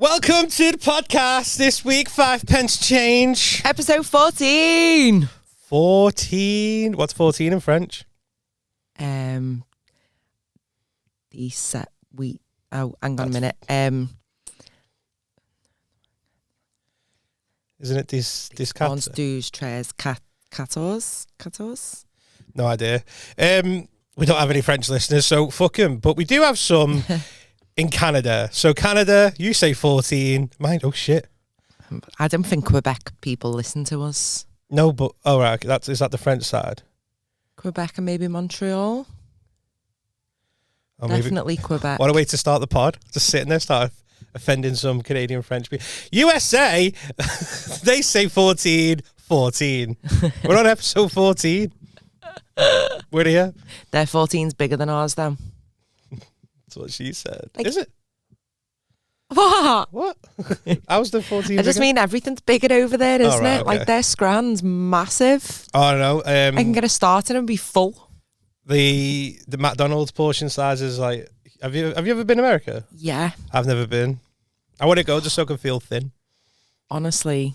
Welcome to the podcast this week, 5 pence change. Episode 14. 14. What's 14 in French? Hang on a minute. Isn't it this Onze, douze, treize, quatorze? No idea. We don't have any French listeners, so fuck them. But we do have some in Canada. So Canada, you say 14. Mine, oh shit. I don't think Quebec people listen to us. No, but, oh right, is that the French side? Quebec and maybe Montreal. Or Definitely Quebec. What a way to start the pod. Just sitting there, start offending some Canadian French people. USA, they say 14. We're on episode 14. We're here. Their 14's bigger than ours, though. That's what she said. Like, is it? What? How's the 14 I just bigger? mean everything's bigger over there, isn't right, it? okay. Like their scran's massive. Oh, I don't know. I can get a starter and be full. The McDonald's portion size is like. Have you ever been to America? Yeah. I've never been. I want to go just so I can feel thin. Honestly,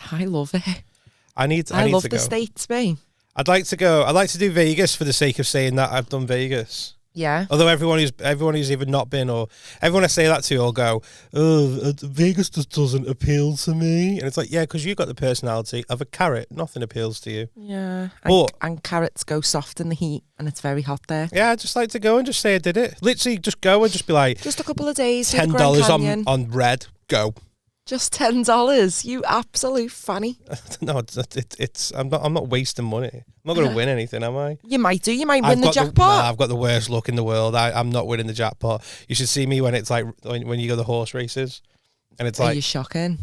I love it. I need I love to the go. States, me. I'd like to go. I'd like to do Vegas for the sake of saying that I've done Vegas. Yeah. Although everyone who's even not been, or everyone I say that to will go, oh, Vegas just doesn't appeal to me. And it's like, yeah, because you've got the personality of a carrot. Nothing appeals to you. Yeah. But, and carrots go soft in the heat and it's very hot there. yeah, I'd just like to go and just say I did it. Literally just go and just be like, Just a couple of days. $10 on red, go. Just $10. You absolute fanny. No, I'm not wasting money. I'm not going to win anything, am I? You might do. You might win the jackpot. I've got the worst luck in the world. I'm not winning the jackpot. You should see me when it's like when you go to horse races, and it's Are like you shocking?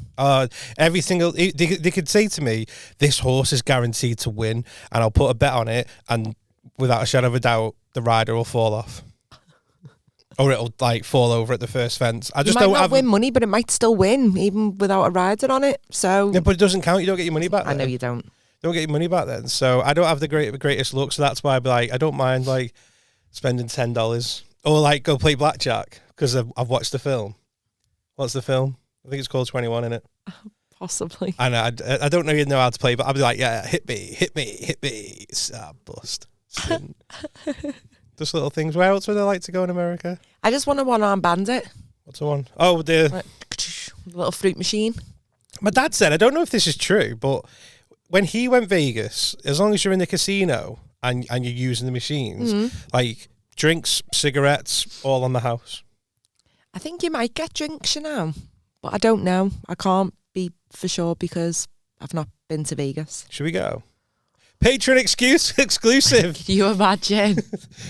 every single they could say to me, this horse is guaranteed to win, and I'll put a bet on it, and without a shadow of a doubt, the rider will fall off. Or it'll like fall over at the first fence. I just you might not win money, but it might still win even without a rider on it. So yeah, but it doesn't count. You don't get your money back. I know you don't. Don't get your money back then. So I don't have the greatest luck. So that's why I'd be like, I don't mind like spending $10 or like go play blackjack because I've watched the film. What's the film? I think it's called 21, innit? Possibly. And I don't know you know how to play, but I'd be like, yeah, hit me. Bust. Just little things. Where else would I like to go in America? I just want a one-arm bandit. What's the one? Oh, the little fruit machine. My dad said, I don't know if this is true, but when he went Vegas, as long as you're in the casino and you're using the machines, like drinks, cigarettes, all on the house. I think you might get drinks, you know, but I don't know. I can't be for sure because I've not been to Vegas. Should we go? Patreon exclusive. Can you imagine?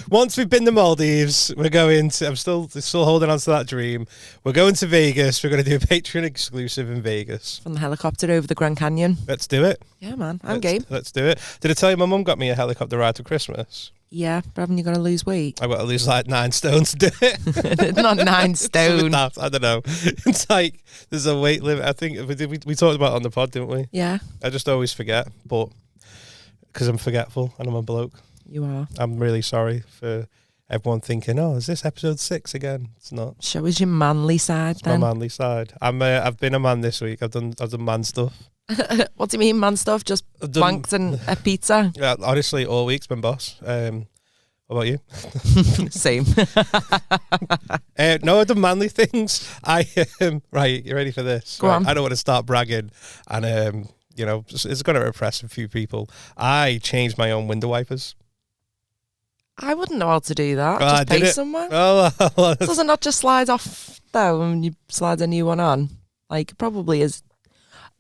Once we've been to Maldives, we're going to. I'm still holding on to that dream. We're going to Vegas. We're going to do a Patreon exclusive in Vegas. From the helicopter over the Grand Canyon. Let's do it. Yeah, man. I'm game. Let's do it. Did I tell you my mum got me a helicopter ride for Christmas? Yeah, but haven't you got to lose weight? I've got to lose like 9 stone to do it. Not 9 stone. I don't know. It's like there's a weight limit. I think we talked about it on the pod, didn't we? Yeah. I just always forget, but because I'm forgetful and I'm a bloke. You are. I'm really sorry for everyone thinking, oh, is this episode 6 again? It's not. Show us your manly side It's then. my manly side. I've been a man this week. I've done man stuff. What do you mean, man stuff? Just wanked and a pizza? Yeah, honestly, all week's been boss. What about you? Same. No, I've done manly things. Right, you ready for this? Go on. I don't want to start bragging, and you know, it's going to impress a few people. I changed my own window wipers. I wouldn't know how to do that. Oh, Just pay someone. Oh, Does it not just slide off though and you slide a new one on? Like, it probably is.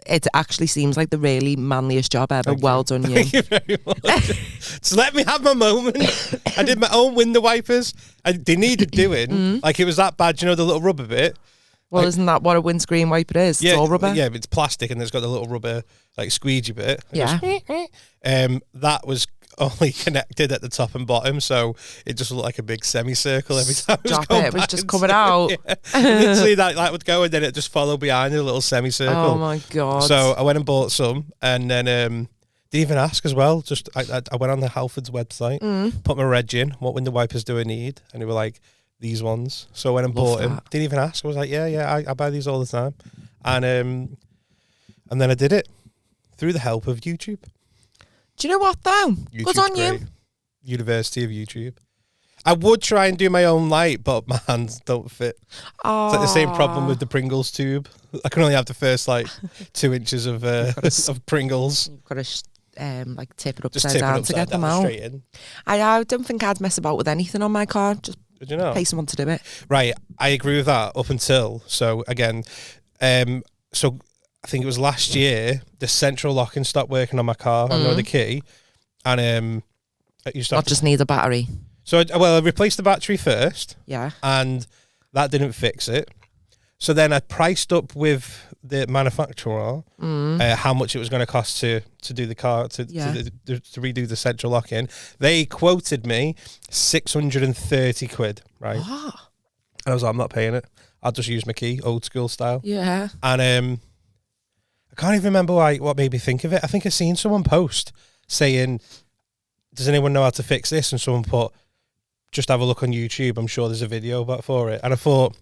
It actually seems like the really manliest job ever. Well done, you. Thank you very much. Just let me have my moment. I did my own window wipers. They needed doing. Like, it was that bad, you know, the little rubber bit. Well, isn't that what a windscreen wiper is? It's all rubber. Yeah, it's plastic and it's got the little rubber, like, squeegee bit. Yeah. That was only connected at the top and bottom, so it just looked like a big semicircle every time it was just coming out. Yeah. Literally, that would go and then it just follow behind a little semicircle. Oh my god! So I went and bought some, and then didn't even ask as well. Just I went on the Halfords website, put my reg in. What window wipers do I need? And they were like, these ones. So I went and bought them. Didn't even ask. I was like, yeah, I buy these all the time. And then I did it through the help of YouTube. Do you know what though? Good on you. University of YouTube. I would try and do my own light, but my hands don't fit. Oh. It's like the same problem with the Pringles tube. I can only have the first 2 inches of Pringles. You've got to like tip it upside down to get them out. Straight in. I don't think I'd mess about with anything on my car. Just pay someone to do it. Right, I agree with that up until, so again, so I think it was last year, the central locking stopped working on my car. I know the key. And you just need a battery. So, I replaced the battery first. Yeah. And that didn't fix it. So then I priced up with the manufacturer how much it was going to cost to do the car, to redo the central lock-in. They quoted me 630 quid, right? And I was like, I'm not paying it. I'll just use my key, old school style. Yeah. And I can't even remember what made me think of it. I think I seen someone post saying, does anyone know how to fix this? And someone put, just have a look on YouTube. I'm sure there's a video for it. And I thought,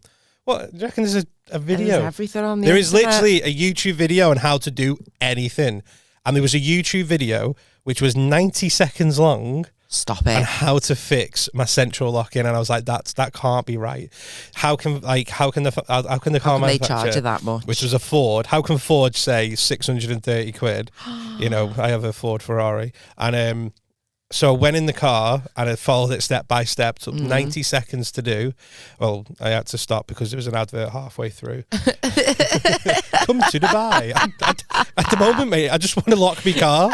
what? Do you reckon there's a video? There's everything on the There internet. is literally a YouTube video on how to do anything. And there was a YouTube video which was 90 seconds long. Stop it. And how to fix my central lock-in. And I was like, that can't be right. How can the car manufacturer, they charge you that much? Which was a Ford. How can Ford say 630 quid? I have a Ford Ferrari. And so I went in the car and I followed it step by step. Took 90 seconds to do. Well, I had to stop because there was an advert halfway through. Come to Dubai. At the moment, mate, I just want to lock my car.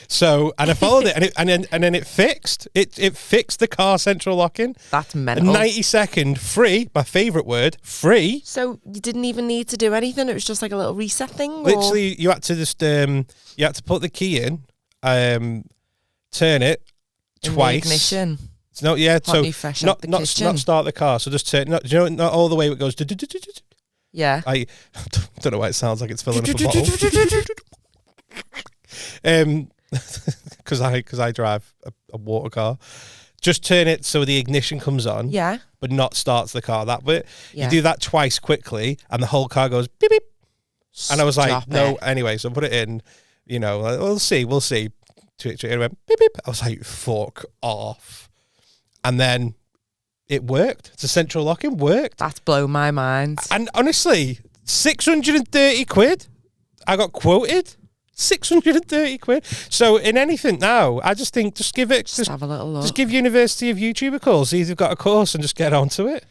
So, and I followed it, and then it fixed. It fixed the car central locking. That's mental. 90-second free. My favourite word, free. So you didn't even need to do anything. It was just like a little reset thing. Literally, you had to just you had to put the key in, turn it twice. Ignition. No, yeah. So not start the car. So just turn. Not, do you know, not all the way. It goes. Yeah. I don't know why it sounds like it's filling up a bottle. Because I drive a water car. Just turn it so the ignition comes on. Yeah. But not starts the car. That bit. Yeah. You do that twice quickly, and the whole car goes beep beep. And I was like, no. Anyway, so I put it in. We'll see. It went beep beep. I was like, fuck off. And then it worked. The central locking worked. That's blown my mind. And honestly, 630 quid. I got quoted. 630 quid. So in anything now, I just think just give it. Just have a little look. Just give University of YouTube a call. See if they've got a course and just get onto it.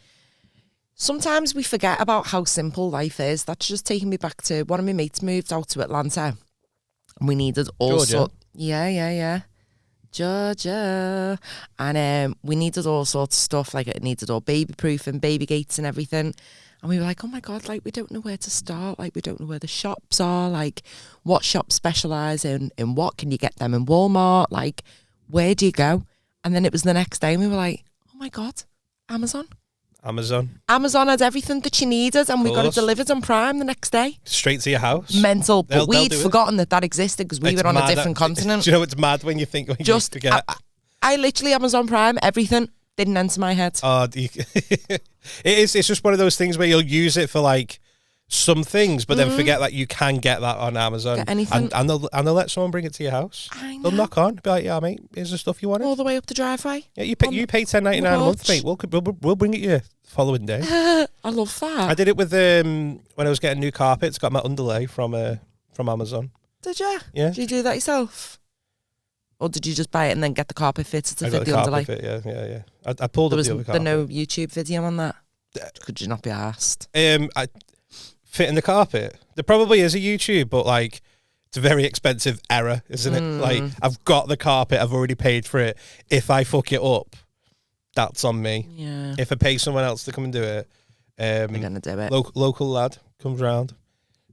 Sometimes we forget about how simple life is. That's just taking me back to one of my mates moved out to Atlanta. And we needed all sorts. Yeah. Georgia. And we needed all sorts of stuff. Like it needed all baby proof and baby gates and everything. And we were like, oh my God, like, we don't know where to start. Like, we don't know where the shops are. Like, what shops specialise in what? Can you get them in Walmart? Like, where do you go? And then it was the next day and we were like, oh my God, Amazon had everything that you needed and we got it delivered on Prime the next day. Straight to your house. Mental. But we'd forgotten that existed because we were on a different continent. Do you know what's mad when you think when you forget? I literally Amazon Prime, everything. Didn't enter my head. It's just one of those things where you'll use it for like some things, but then forget that you can get that on Amazon. Get anything. And they'll let someone bring it to your house. I know. They'll knock on, be like, yeah, mate, here's the stuff you wanted. All the way up the driveway. Yeah, you pay $10.99 a month, mate. We'll bring it you the following day. I love that. I did it with when I was getting new carpets. Got my underlay from Amazon. Did you? Yeah. Did you do that yourself? Or did you just buy it and then get the carpet fitted to fit the underlay? Yeah. I pulled up the other carpet. There was no YouTube video on that? Could you not be asked? Fitting the carpet. There probably is a YouTube, but like it's a very expensive error, isn't it? Like I've got the carpet, I've already paid for it. If I fuck it up, that's on me. Yeah. If I pay someone else to come and do it, they're gonna do it. Local lad comes round.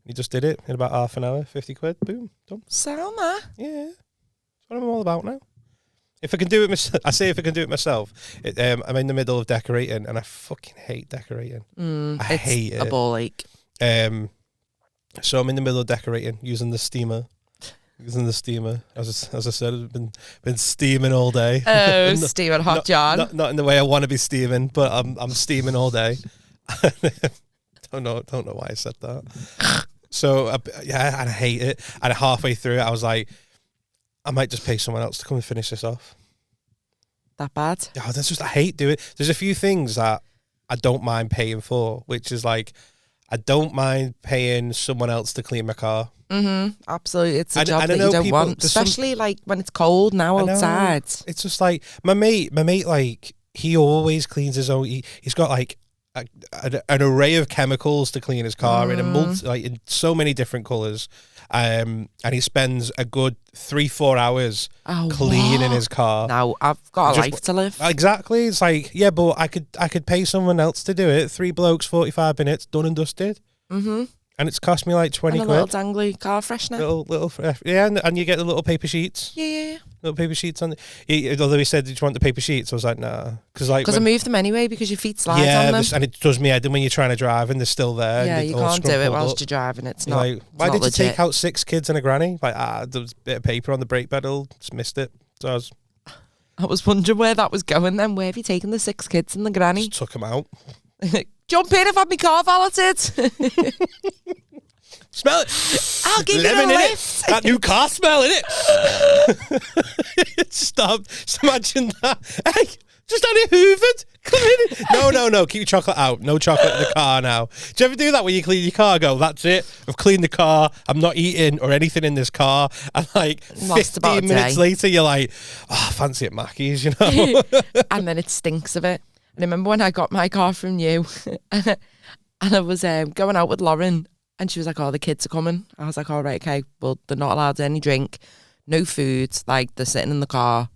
He just did it in about half an hour, 50 quid, boom, done. Sound that? Yeah. What I'm all about now. If I can do it myself, myself. I'm in the middle of decorating, and I fucking hate decorating. I hate it. It's a ball ache. So I'm in the middle of decorating using the steamer. He was in the steamer. As I said, I've been steaming all day. Oh, steaming hot, John. Not in the way I want to be steaming, but I'm steaming all day. don't know why I said that. So and I hate it. And halfway through it, I was like, I might just pay someone else to come and finish this off. That bad? Oh, I hate doing it. There's a few things that I don't mind paying for, which is like, I don't mind paying someone else to clean my car. Absolutely. It's a job that you don't want, especially like when it's cold now outside. It's just like my mate, like he always cleans his own. He's got like an array of chemicals to clean his car in so many different colours. And he spends a good 3-4 hours cleaning his car. Now I've got a life to live. Exactly. It's like, yeah, but I could pay someone else to do it. 3 blokes, 45 minutes, done and dusted. And it's cost me like 20 quid. A little dangly car freshener. Little fresh. Yeah, and you get the little paper sheets. Yeah. Little paper sheets on. Although he said, "Did you want the paper sheets?" I was like, "Nah," because I moved them anyway because your feet slide on them. And it does me head in when you're trying to drive and they're still there. Yeah, you can't do it whilst you're driving. It's not. Like, why did you take out 6 kids and a granny? Like, there was a bit of paper on the brake pedal. Just missed it. So I was wondering where that was going. Then where have you taken the 6 kids and the granny? Just took them out. Jump in, I've had my car valeted. Smell it. I'll give you a lift. That new car smell, innit? Stop. Just imagine that. Hey, just had it hoovered. Come in. No. Keep your chocolate out. No chocolate in the car now. Do you ever do that when you clean your car? Go, that's it. I've cleaned the car. I'm not eating or anything in this car. And like 15 minutes later, you're like, I fancy it Mackey's, you know? And then it stinks of it. And I remember when I got my car from you and I was going out with Lauren. And she was like, oh, the kids are coming. I was like, all right, okay. Well, they're not allowed any drink, no food. Like, they're sitting in the car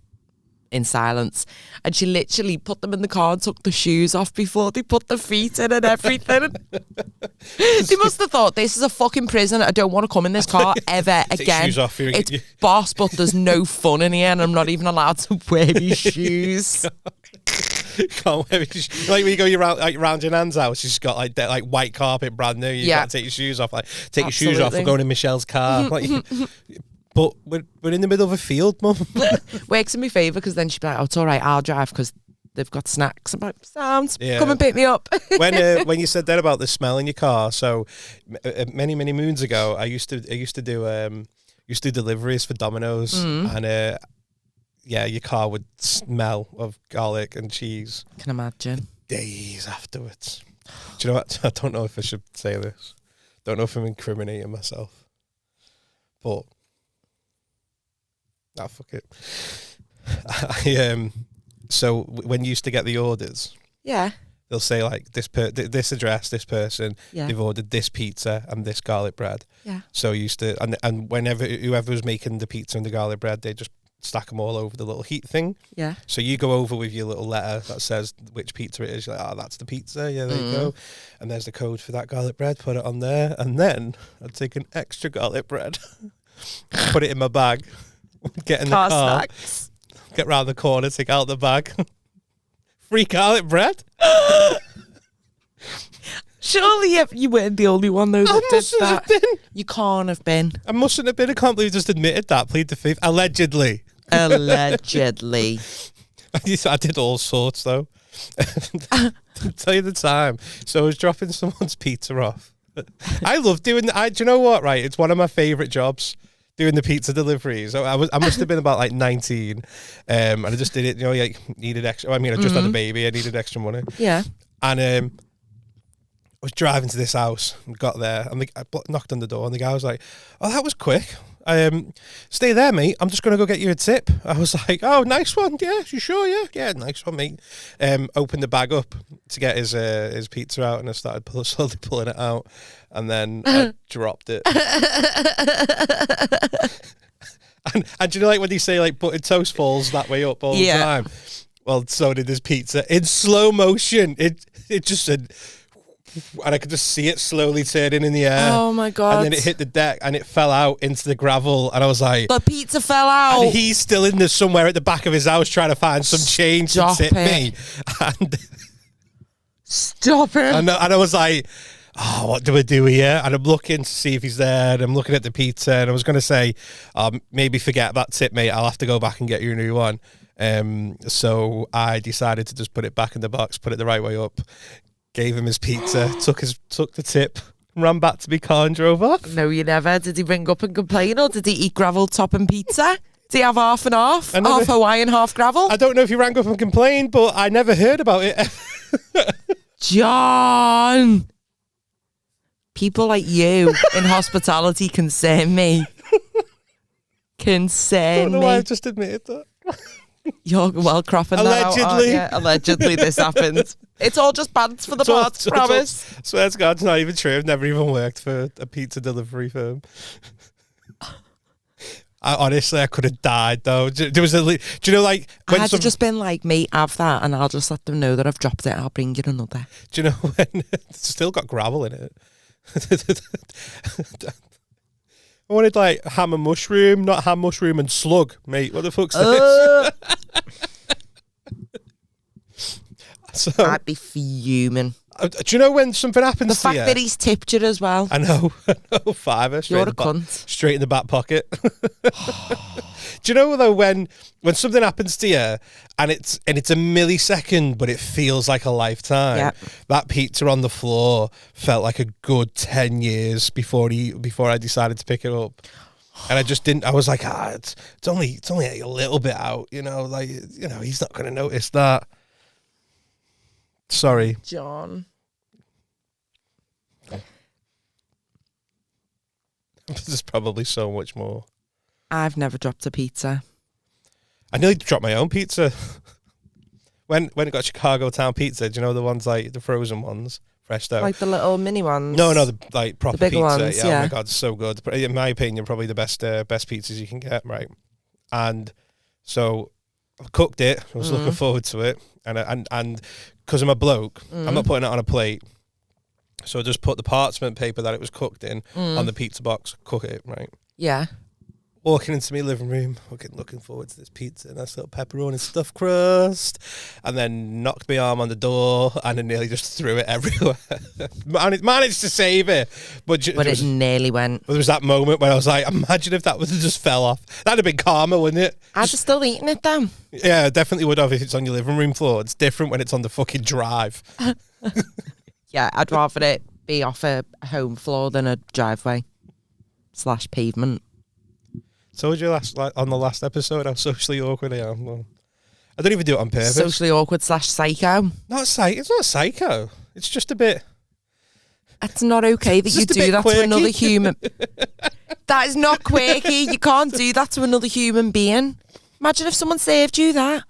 in silence. And she literally put them in the car and took the shoes off before they put the feet in and everything. They must have thought, this is a fucking prison. I don't want to come in this car ever again. Shoes off, it's boss, but there's no fun in here and I'm not even allowed to wear these shoes. Can't wear it. Like when you go round your nan's house, she's got like white carpet, brand new. You got to take your shoes off. Like take your shoes off. We're going in Michelle's car. But we're in the middle of a field, Mum. Works in my favour because then she'd be like, "Oh, it's all right, I'll drive because they've got snacks." I'm like, "Sounds, come and pick me up." When you said that about the smell in your car, so many moons ago, I used to do deliveries for Domino's and. Yeah, your car would smell of garlic and cheese. Can imagine. Days afterwards. Do you know what? I don't know if I should say this. Don't know if I'm incriminating myself. But fuck it. So when you used to get the orders, they'll say like this address, this person, they've ordered this pizza and this garlic bread. Yeah. So you used to and whenever whoever was making the pizza and the garlic bread, they just stack them all over the little heat thing. Yeah. So you go over with your little letter that says which pizza it is. You're like, oh, that's the pizza. Yeah, there you go. And there's the code for that garlic bread. Put it on there. And then I'd take an extra garlic bread, put it in my bag, get in the car, snacks. Get round the corner, take out the bag. Free garlic bread. Surely you weren't the only one though that did that. Have been. You can't have been. I mustn't have been. I can't believe you just admitted that. Plead the fifth. Allegedly. Allegedly. I did all sorts though. I'll tell you the time. So I was dropping someone's pizza off. I love doing that. Do you know what? Right, it's one of my favourite jobs. Doing the pizza deliveries. So I must have been about like 19, and I just did it. You know, like needed extra. I mean, I just had a baby. I needed extra money. Yeah. And I was driving to this house and got there, and I knocked on the door, and the guy was like, "Oh, that was quick. Stay there, mate. I'm just going to go get you a tip." I was like, "Oh, nice one. Yeah, you sure? Yeah, nice one, mate." Opened the bag up to get his pizza out, and I started slowly pulling it out, and then I dropped it. and you know, like when they say like buttered toast falls that way up all the time. Well, so did this pizza in slow motion. It just said. And I could just see it slowly turning in the air. Oh my God. And then it hit the deck and it fell out into the gravel. And I was like... The pizza fell out. And he's still in there somewhere at the back of his house trying to find some change to tip me. And Stop it. And I was like... oh, what do I do here? And I'm looking to see if he's there, and I'm looking at the pizza, and I was going to say, maybe forget that tip, mate. I'll have to go back and get you a new one. So I decided to just put it back in the box, put it the right way up, gave him his pizza, took the tip, ran back to my car and drove off. No, you never. Did he ring up and complain, or did he eat gravel topping pizza? Did he have half and half? Half Hawaiian, half gravel? I don't know if he rang up and complained, but I never heard about it. John! People like you in hospitality concern me. I don't know why I just admitted that. You're well cropping that out, aren't you? Allegedly this happened. It's all just pants for the pots, promise. Swear to God, it's not even true. I've never even worked for a pizza delivery firm. I could have died though. There was do you know, like, when I had just been like, mate, have that, and I'll just let them know that I've dropped it. I'll bring you another. Do you know when it's still got gravel in it? I wanted like ham and mushroom, not ham, mushroom and slug, mate. What the fuck's this? So, I'd be fuming. Do you know when something happens the fact that he's tipped you as well? I know. $5. You're a cunt. Straight in the back pocket. Do you know though when something happens to you and it's a millisecond, but it feels like a lifetime? Yep. That pizza on the floor felt like a good 10 years before I decided to pick it up. And I just didn't. I was like, it's only a little bit out, you know, like, you know, he's not going to notice that. Sorry, John. There's probably so much more. I've never dropped a pizza. I nearly dropped my own pizza. When it got Chicago Town Pizza, do you know the ones like the frozen ones, fresh dough? Like the little mini ones? No, the like proper the big pizza. Ones, yeah. Oh my God, so good. In my opinion, probably the best pizzas you can get, right? And so I cooked it. I was looking forward to it, and because I'm a bloke, I'm not putting it on a plate. So I just put the parchment paper that it was cooked in on the pizza box, cook it, right? Yeah. Walking into my living room, looking forward to this pizza, nice little pepperoni stuffed crust, and then knocked my arm on the door and then nearly just threw it everywhere. Managed to save it, but it nearly went. There was that moment where I was like, imagine if that would have just fell off. That'd have been karma, wouldn't it? I'd have still eaten it then. Yeah, definitely would have if it's on your living room floor. It's different when it's on the fucking drive. Yeah, I'd rather it be off a home floor than a driveway / pavement. Told you on the last episode how socially awkward I am. Well, I don't even do it on purpose. Socially awkward / psycho. It's not psycho. It's just a bit. It's not okay that you do that quirky. to another human. That is not quirky. You can't do that to another human being. Imagine if someone saved you that.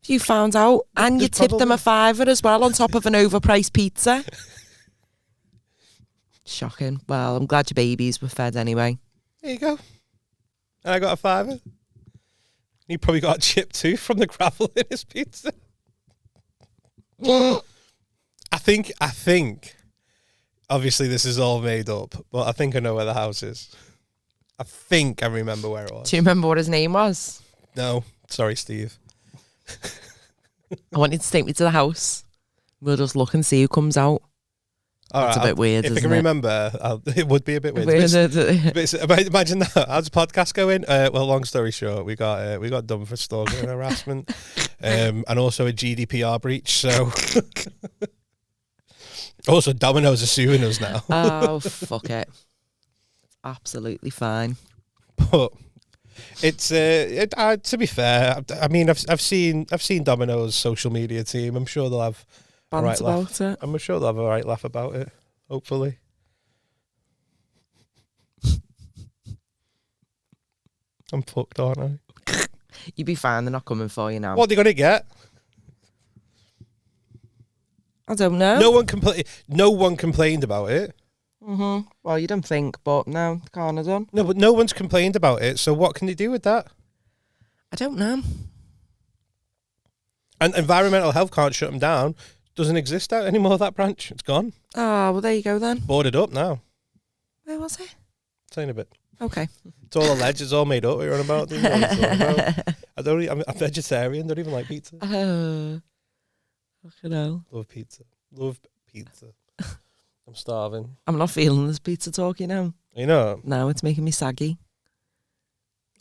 If you found out and you tipped them a $5 as well on top of an overpriced pizza. Shocking. Well, I'm glad your babies were fed anyway. There you go. And I got a $5. He probably got a chip too from the gravel in his pizza. I think, obviously this is all made up, but I think I know where the house is. I think I remember where it was. Do you remember what his name was? No. Sorry, Steve. I want you to take me to the house. We'll just look and see who comes out. All It's right, a bit weird, if isn't I can it? remember, it would be a bit weird. Imagine that. How's the podcast going? Well, long story short, we got done for stalking and harassment, and also a GDPR breach. So, also Domino's are suing us now. Oh, fuck it. Absolutely fine. But it's to be fair, I mean, I've seen Domino's social media team. I'm sure they'll have. Bant about it. I'm sure they'll have a right laugh about it, hopefully. I'm fucked, aren't I? You'd be fine, they're not coming for you now. What are they going to get? I don't know. No one complained about it. Mm-hmm. Well, you don't think, but no, can't have done. No, but no one's complained about it, so what can they do with that? I don't know. And environmental health can't shut them down. Doesn't exist out anymore, that branch. It's gone. Oh, well, there you go then. Boarded up now. Where was it? Tell you in a bit. Okay. It's all alleged. It's all made up. What you're on about? Don't know what you're talking about. I'm vegetarian. Don't even like pizza. Oh. Fucking hell. Love pizza. Love pizza. I'm starving. I'm not feeling this pizza talk, you know. You know? No, it's making me saggy.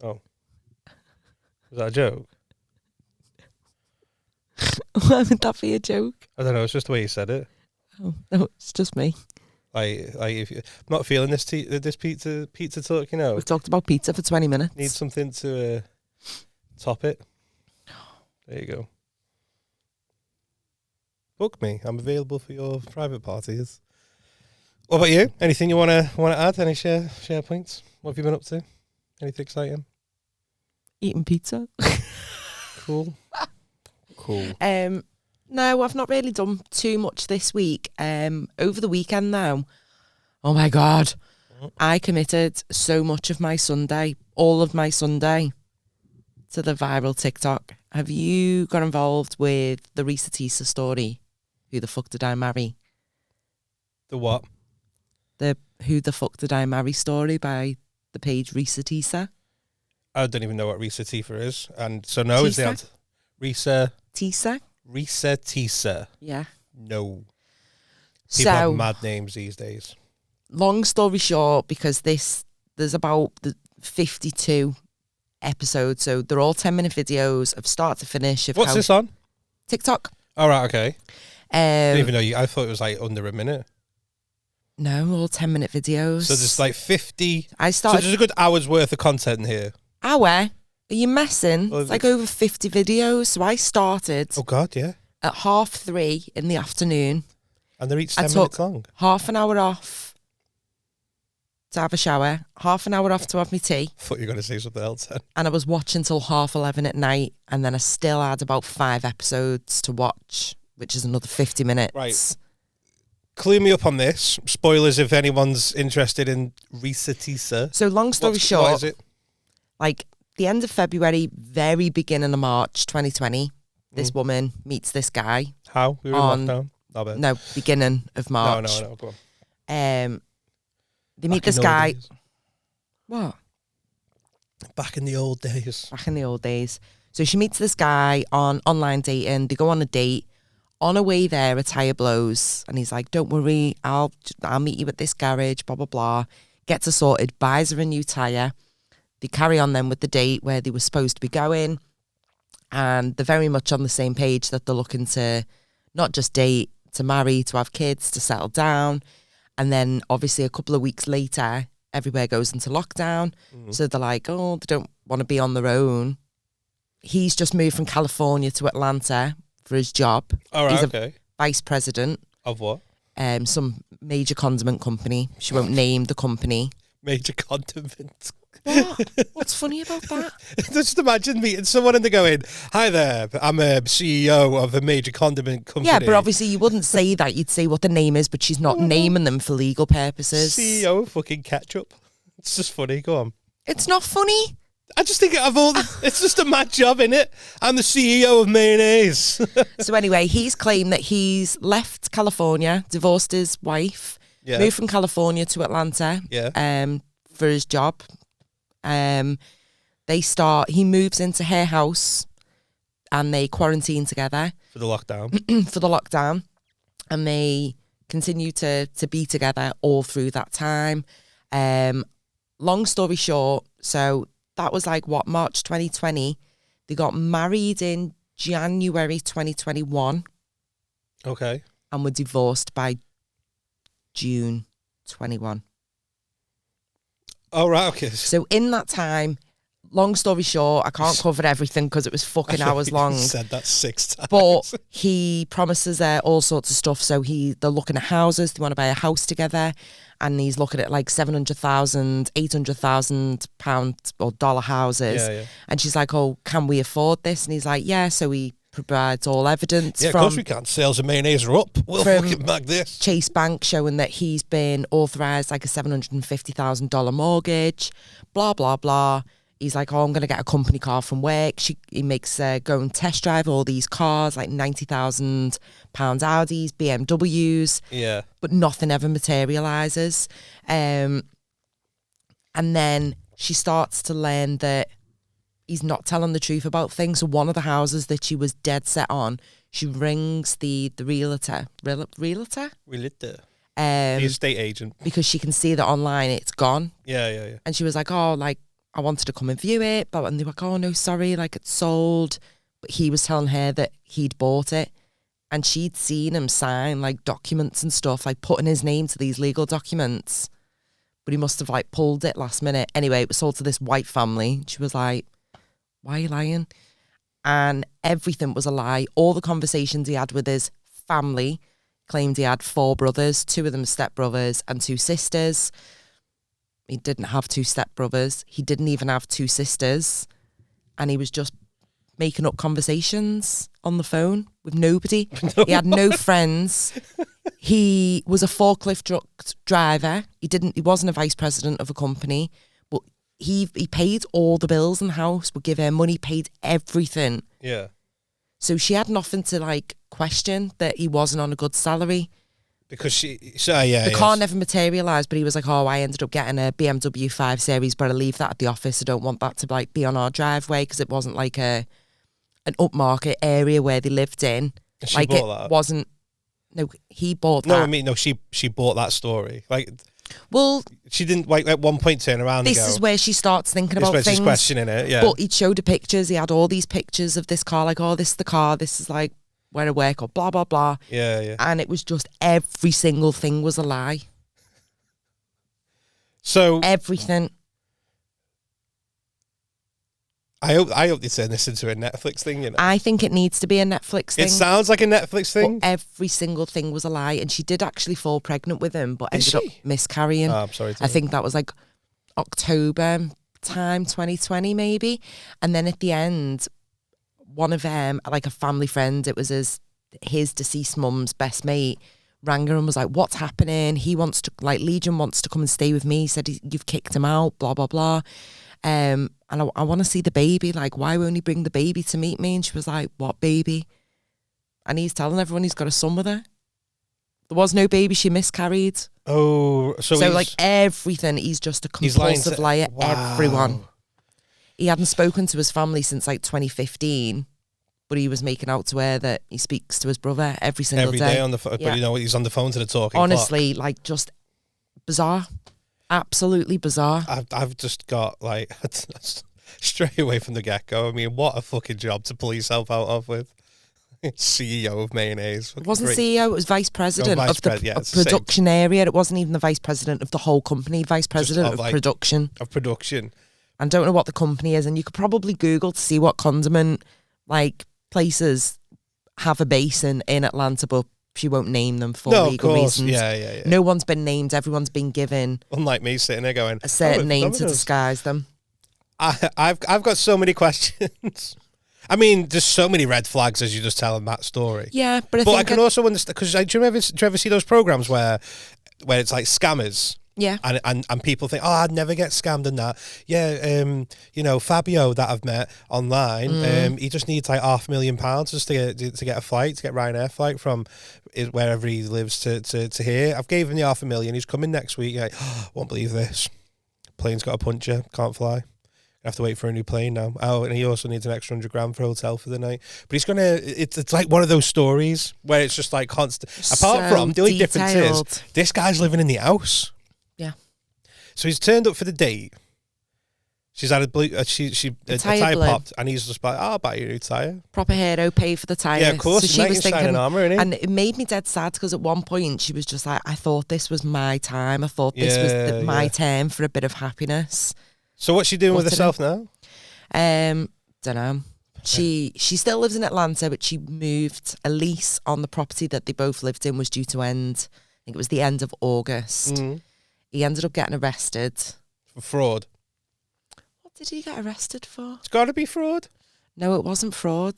Oh. Was that a joke? Why would that be a joke? I don't know. It's just the way you said it. Oh, no, it's just me. Like if you're not feeling this pizza talk, you know. We've talked about pizza for 20 minutes. Need something to top it. There you go. Book me. I'm available for your private parties. What about you? Anything you want to add? Any share points? What have you been up to? Anything exciting? Eating pizza. Cool. No, I've not really done too much this week. Over the weekend now, oh my God, I committed so much of my Sunday, all of my Sunday, to the viral TikTok. Have you got involved with the Risa Tisa story? Who the fuck did I marry? The what? The Who the fuck did I marry story by the page Risa Tisa. I don't even know what Risa Tifa is. And so no is the answer. Risa Tisa. Yeah. No. People have mad names these days. Long story short, because there's about 52 episodes, so they're all 10-minute videos of start to finish. What's this on? TikTok. All right, okay. I didn't even know I thought it was like under a minute. No, all 10-minute videos. So there's like 50. So there's a good hour's worth of content here. Hour? Are you messing? Well, it's like over 50 videos. So I started. Oh God, yeah. At 3:30 in the afternoon. And they're each 10 minutes long. Half an hour off to have a shower, half an hour off to have my tea. I thought you were going to say something else then. And I was watching till 11:30 at night, and then I still had about 5 episodes to watch, which is another 50 minutes. Right. Clear me up on this. Spoilers if anyone's interested in Risa Tisa. So long story short, what is it? Like the end of February, very beginning of March 2020, this woman meets this guy. How? We were in lockdown? No, beginning of March. No, go on. They meet this guy. What? Back in the old days. Back in the old days. So she meets this guy on online dating. They go on a date. On her way there, a tyre blows. And he's like, don't worry, I'll meet you at this garage, blah, blah, blah. Gets her sorted, buys her a new tyre. They carry on then with the date where they were supposed to be going. And they're very much on the same page that they're looking to not just date, to marry, to have kids, to settle down. And then obviously a couple of weeks later, everywhere goes into lockdown. So they're like, oh, they don't want to be on their own. He's just moved from California to Atlanta for his job. All right, He's a vice president. Of what? Some major condiment company. She won't name the company. Major condiment. What? What's funny about that? Just imagine meeting someone and they're going, hi there, I'm a CEO of a major condiment company. Yeah, but obviously you wouldn't say that. You'd say what the name is, but she's not naming them for legal purposes. CEO of fucking ketchup. It's just funny. Go on. It's not funny. I just think it's just a mad job, innit? I'm the CEO of mayonnaise. So anyway, he's claimed that he's left California, divorced his wife, moved from California to Atlanta for his job. He moves into her house and they quarantine together. For the lockdown. And they continue to be together all through that time. Long story short, so that was like March 2020. They got married in January 2021. Okay. And were divorced by June 21. Oh, right, okay. So in that time, long story short, I can't cover everything because it was fucking hours long. Said that 6 times. But he promises her all sorts of stuff. So they're looking at houses. They want to buy a house together. And he's looking at like $700,000, £800,000 or dollar houses. Yeah. And she's like, oh, can we afford this? And he's like, yeah. So he provides all evidence. Yeah, of course we can. Sales of mayonnaise are up. We'll fucking mag this. Chase Bank showing that he's been authorised like a $750,000 mortgage, blah, blah, blah. He's like, oh, I'm going to get a company car from work. He makes go and test drive all these cars, like £90,000 Audis, BMWs. Yeah. But nothing ever materialises. And then she starts to learn that he's not telling the truth about things. So one of the houses that she was dead set on, she rings the realtor. Realtor? The estate agent. because she can see that online it's gone. Yeah. And she was like, oh, like, I wanted to come and view it. But and they were like, oh, no, sorry, like it's sold. But he was telling her that he'd bought it. And she'd seen him sign like documents and stuff, like putting his name to these legal documents. But he must have like pulled it last minute. Anyway, it was sold to this white family. She was like, why are you lying? And everything was a lie. All the conversations he had with his family claimed he had 4 brothers, 2 of them stepbrothers and 2 sisters. He didn't have 2 stepbrothers. He didn't even have 2 sisters. And he was just making up conversations on the phone with nobody. He had no friends. He was a forklift truck driver. He wasn't a vice president of a company, but he paid all the bills in the house, would give her money, paid everything. Yeah. So she had nothing to like question that he wasn't on a good salary. Because the car never materialised, but he was like, oh, I ended up getting a BMW 5 Series, but I leave that at the office. I don't want that to like be on our driveway because it wasn't like an upmarket area where they lived in. She like bought it that. wasn't. No, he bought that. No, I mean, no, she bought that story. Like, well, she didn't like at one point turn around. This and go, is where she starts thinking this about where things. she's questioning it. Yeah, but he showed her pictures. He had all these pictures of this car. Like, oh, this is the car. This is like where I work, or blah blah blah. Yeah. And it was just every single thing was a lie. So everything. I hope they turn this into a Netflix thing, you know. I think it needs to be a Netflix thing. It sounds like a Netflix thing. But every single thing was a lie. And she did actually fall pregnant with him, but Is ended up miscarrying. Oh, I'm sorry. I think that was like October time, 2020 maybe. And then at the end, one of them, like a family friend, it was his deceased mum's best mate, rang her and was like, what's happening? He wants to, like, Legion wants to come and stay with me. He said, you've kicked him out, blah, blah, blah. And I want to see the baby. Like, why won't he bring the baby to meet me? And she was like, what baby? And he's telling everyone he's got a son with her. There was no baby. She miscarried. Oh, so like everything. He's just a compulsive liar. Wow. Everyone. He hadn't spoken to his family since like 2015, but he was making out to her that he speaks to his brother every single day on the phone. Yeah. But you know, he's on the phone to the talking. Honestly, like just bizarre. Absolutely bizarre. I've just got like straight away from the get-go. I mean, what a fucking job to pull yourself out of with. CEO of mayonnaise. It wasn't CEO, it was vice president of the production same. area. It wasn't even the vice president of the whole company, vice president of like, production. Of production. I don't know what the company is, and you could probably Google to see what condiment like places have a base in Atlanta, but she won't name them for legal reasons. Yeah. No one's been named. Everyone's been given, unlike me sitting there going, a certain name to disguise them. I've got so many questions. I mean, there's so many red flags as you just telling that story. Yeah, but I can also understand, because do you ever see those programs where it's like scammers? Yeah. And people think, oh, I'd never get scammed in that. Yeah, you know, Fabio that I've met online, he just needs like £500,000 just to get a flight, to get Ryanair flight from wherever he lives to here. I've gave him the £500,000. He's coming next week. Like, oh, won't believe this. Plane's got a puncture, can't fly. I have to wait for a new plane now. Oh, and he also needs an extra £100,000 for a hotel for the night. But he's it's like one of those stories where it's just like constant. Apart from, the only difference is this guy's living in the house. Yeah. So he's turned up for the date. She's had a tyre popped, and he's just like, oh, I'll buy you a new tyre. Proper hero, pay for the tyre. Yeah, of course. So she was thinking, armour, isn't he? and it made me dead sad because at one point she was just like, I thought this was my time. I thought this was my term for a bit of happiness. So what's she doing with herself now? Don't know. She still lives in Atlanta, but she moved. A lease on the property that they both lived in was due to end. I think it was the end of August. He ended up getting arrested. For fraud. What did he get arrested for? It's got to be fraud. No, it wasn't fraud.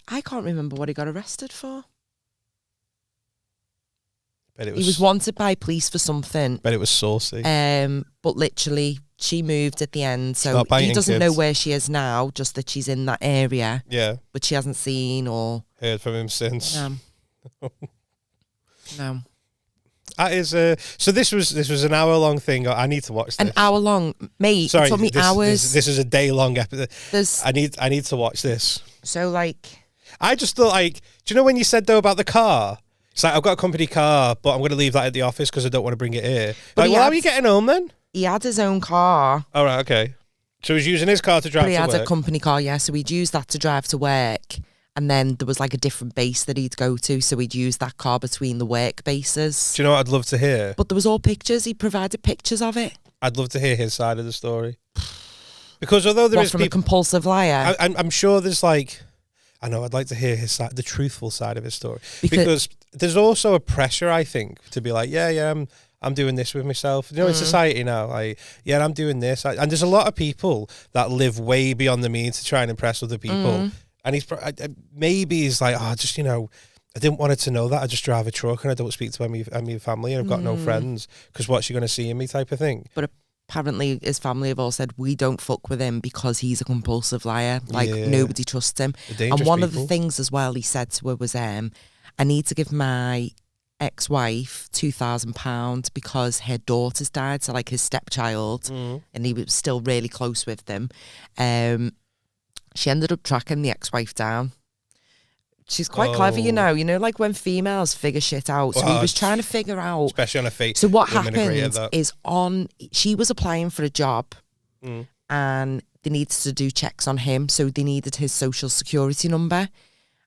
I can't remember what he got arrested for. He was wanted by police for something. Bet it was saucy. But literally, she moved at the end, so he doesn't know where she is now. Just that she's in that area. Yeah, but she hasn't seen or heard from him since. No. That is so. This was an hour-long thing. I need to watch this. An hour long, mate. Sorry, it took me hours. This is a day-long episode. I need to watch this. So like, I just thought, like, do you know when you said though about the car? It's like, I've got a company car, but I'm going to leave that at the office because I don't want to bring it here. But Like, well, how are you getting home then? He had his own car. All right, okay. So he's using his car to drive But he to had work. a company car, yeah, so he'd use that to drive to work. And then there was like a different base that he'd go to, so he'd use that car between the work bases. Do you know what I'd love to hear? But there was all pictures. He provided pictures of it. I'd love to hear his side of the story. Because although there is from a compulsive liar? I'm sure there's like... I know, I'd like to hear his side, the truthful side of his story. Because there's also a pressure, I think, to be like, I'm doing this with myself. You know, in society now, like, I'm doing this. And there's a lot of people that live way beyond the means to try and impress other people. And maybe he's like, I didn't want her to know that. I just drive a truck and I don't speak to any family and I've got no friends because what's she going to see in me type of thing. But apparently his family have all said, we don't fuck with him because he's a compulsive liar. Like, nobody trusts him. And one of the things as well he said to her was, I need to give my ex-wife £2,000 because her daughter's died, so like his stepchild, and he was still really close with them. She ended up tracking the ex-wife down. She's quite clever, like when females figure shit out. So he was trying to figure out, especially on a fake. So what happened is she was applying for a job and they needed to do checks on him, so they needed his social security number.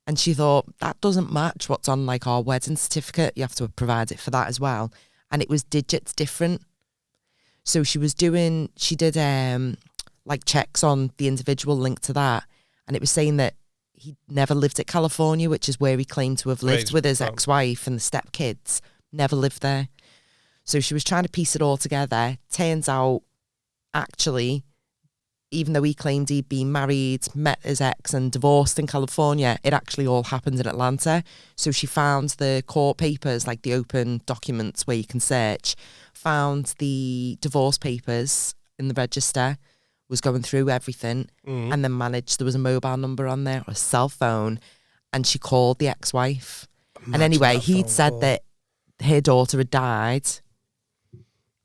And she thought, that doesn't match what's on like our wedding certificate. You have to provide it for that as well. And it was digits different. So she did like checks on the individual linked to that. And it was saying that he never lived at California, which is where he claimed to have lived with his ex-wife and the stepkids. Never lived there. So she was trying to piece it all together. Turns out, actually, even though he claimed he'd been married, met his ex and divorced in California, it actually all happened in Atlanta. So she found the court papers, like the open documents where you can search, found the divorce papers in the register, was going through everything, and then managed, there was a mobile number on there, a cell phone, and she called the ex-wife. And anyway, he'd said that her daughter had died.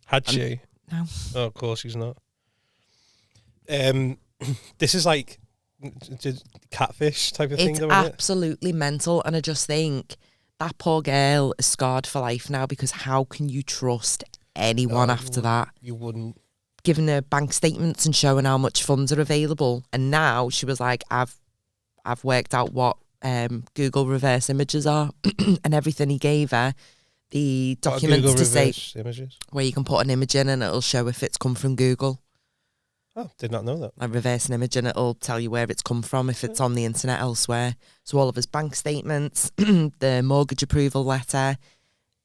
Had she? No. Oh, of course she's not. This is like catfish type of thing, though, isn't it? It's absolutely mental, and I just think that poor girl is scarred for life now, because how can you trust anyone after that? You wouldn't. Giving her bank statements and showing how much funds are available, and now she was like, I've worked out what Google reverse images are and everything he gave her. The documents to say images? Where you can put an image in and it'll show if it's come from Google. Oh, did not know that. I reverse an image and it'll tell you where it's come from if it's on the internet elsewhere. So all of his bank statements, the mortgage approval letter,